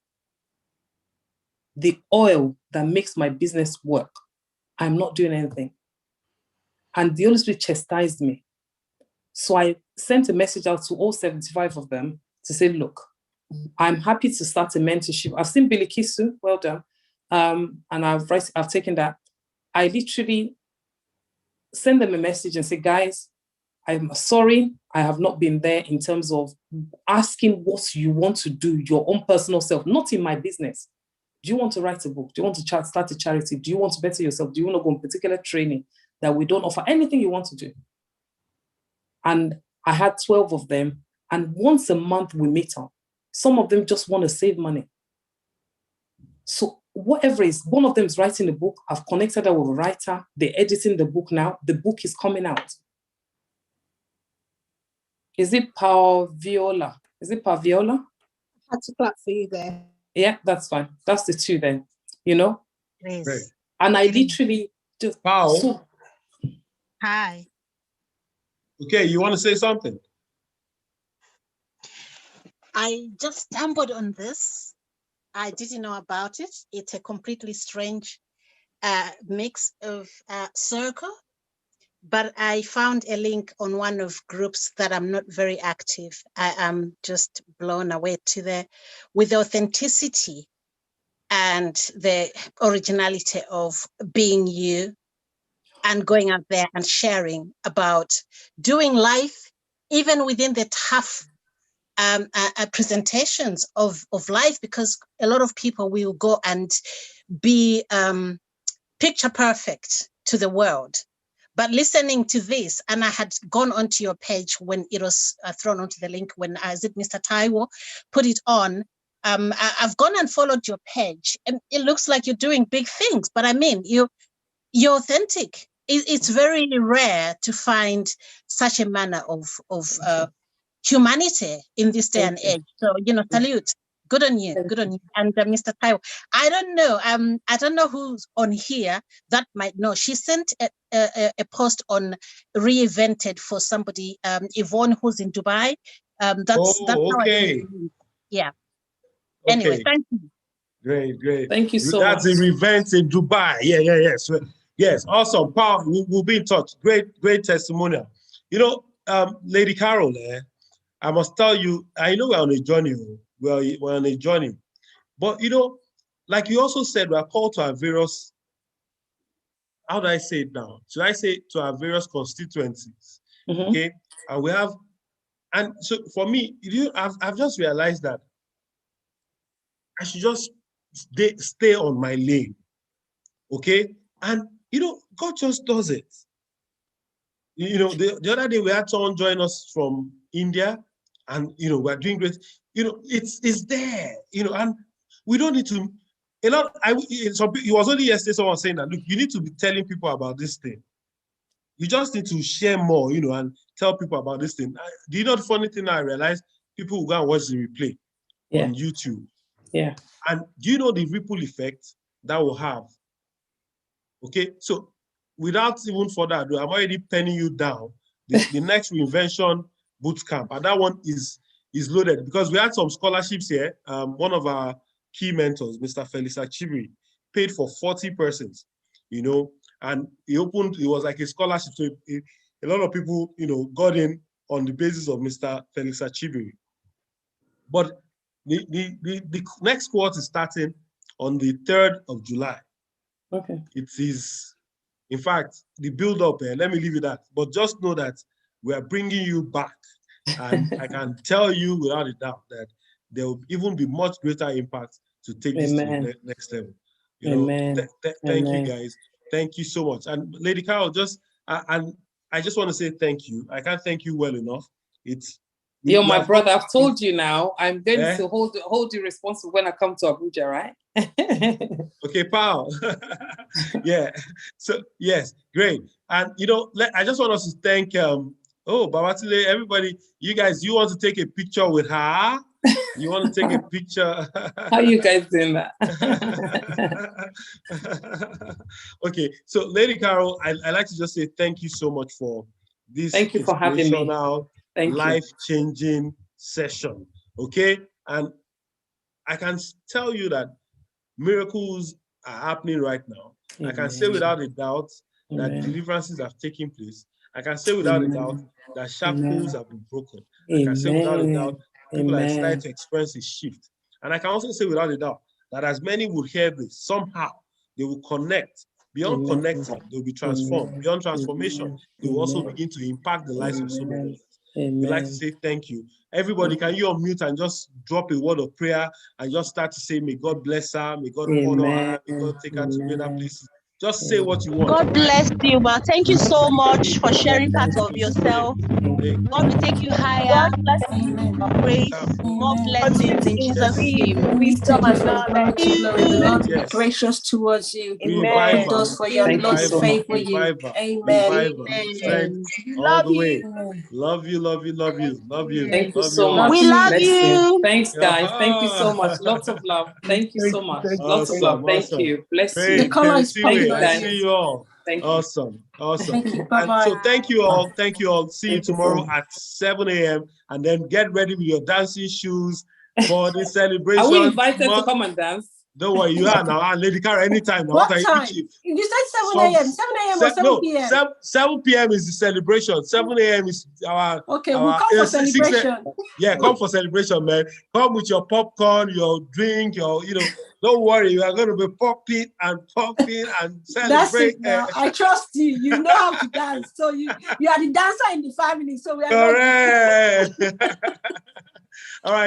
the oil that makes my business work, I'm not doing anything. And the Holy Spirit chastised me. So I sent a message out to all 75 of them to say, look, I'm happy to start a mentorship. I've seen Billy Kisu, well done. And I've taken that. I literally send them a message and say, guys, I'm sorry, I have not been there in terms of asking what you want to do, your own personal self, not in my business. Do you want to write a book? Do you want to start a charity? Do you want to better yourself? Do you want to go on particular training that we don't offer? Anything you want to do. And I had 12 of them. And once a month we meet up. Some of them just want to save money. So whatever is, one of them is writing a book. I've connected her with a writer. They're editing the book now. The book is coming out. Is it Paviola? I had to clap for you there. Yeah, that's fine. That's the 2 then, Yes. And I literally just... Hi. Okay, you want to say something? I just stumbled on this. I didn't know about it. It's a completely strange mix of circle, but I found a link on one of groups that I'm not very active. I am just blown away with the authenticity and the originality of being you and going out there and sharing about doing life, even within the tough presentations of life, because a lot of people will go and be picture perfect to the world. But listening to this, and I had gone onto your page when it was thrown onto the link when Mr. Taiwo put it on. I've gone and followed your page, and it looks like you're doing big things. But I mean, you're authentic. It's very rare to find such a manner of humanity in this day and age. So, salute. Good on you. Good on you. And Mr. Taiwo, I don't know who's on here that might know. She sent a post on Reinvented for somebody, Yvonne, who's in Dubai. That's okay. Yeah. Okay. Anyway, thank you. Great. Thank you so much. That's a event in Dubai. Yes. Awesome. Powerful. We'll be in touch. Great testimonial. Lady Carol, I must tell you, I know we're on a journey. We're on a journey. But, like you also said, we're called to our various, how do I say it now? Should I say to our various constituencies? Okay. And we have, and so for me, I've just realized that I should just stay on my lane. Okay. And, God just does it. The other day we had someone join us from India, and we're doing great. It's there. And we don't need to. It was only yesterday someone saying that, look, you need to be telling people about this thing. You just need to share more, and tell people about this thing. The funny thing I realized, people will go and watch the replay on YouTube. Yeah. And do you know the ripple effect that will have? Okay, so without even further ado, I'm already penning you down the next Reinvention boot camp, and that one is loaded because we had some scholarships here. One of our key mentors, Mr. Felix Achibiri, paid for 40 persons, you know, and it was like a scholarship. So a lot of people, you know, got in on the basis of Mr. Felix Achibiri. But the next cohort is starting on the 3rd of July. Okay. It is, in fact, the build-up, let me leave it at. But just know that we are bringing you back. And I can tell you without a doubt that there will even be much greater impact to take this to the next level. You know, thank you guys. Thank you so much. And Lady Carol, and I just want to say thank you. I can't thank you well enough. You're my brother. I've told you now. I'm going to hold you responsible when I come to Abuja, right? Okay, pal. Yeah. So yes, great. And you know, I just want us to thank Babatile, everybody. You guys, you want to take a picture with her? You want to take a picture? How are you guys doing that? Okay, so Lady Carol, I like to just say thank you so much for this thank you for having me. Life-changing session. Okay, and I can tell you that miracles are happening right now. Amen. I can say without a doubt that deliverances have taken place. I can say without a doubt that shackles have been broken. I can say without a doubt people are starting to experience a shift. And I can also say without a doubt that as many will hear this, somehow they will connect. Beyond connecting, they will be transformed. Beyond transformation, they will also begin to impact the lives of so many. We'd like to say thank you. Everybody, can you unmute and just drop a word of prayer and just start to say, may God bless her, may God honor her, may God take her to greater places. Just say what you want. God bless you, ma. Thank you so much for sharing part of yourself. God will take you higher. Praise. More blessings in Jesus' name. Wisdom and knowledge. The Lord be gracious towards you. Open doors for you. The Lord will favor you. Amen. Strength all the way. Love you, love you, love you, love you. Thank you so much. We love you. Thanks, guys. Thank you so much. Lots of love. Thank you so much. Lots of love. Thank you. Bless you. The color is Thank you, I guys. see you all. Thank you. Awesome. Thank you. Bye-bye. So thank you all. Thank you all. See you tomorrow at 7 a.m. And then get ready with your dancing shoes for the celebration. Are we invited to come and dance? Don't worry, you are now. Lady Cara, anytime. What time? You said 7 a.m. 7 a.m. or 7 p.m.? 7 p.m. is the celebration. 7 a.m. is our... Okay, we'll come for celebration. Yeah, come for celebration, man. Come with your popcorn, your drink, your, you know, don't worry. We are going to be popping and celebrate. That's it now. I trust you. You know how to dance. So you are the dancer in the family. So we are correct. All right.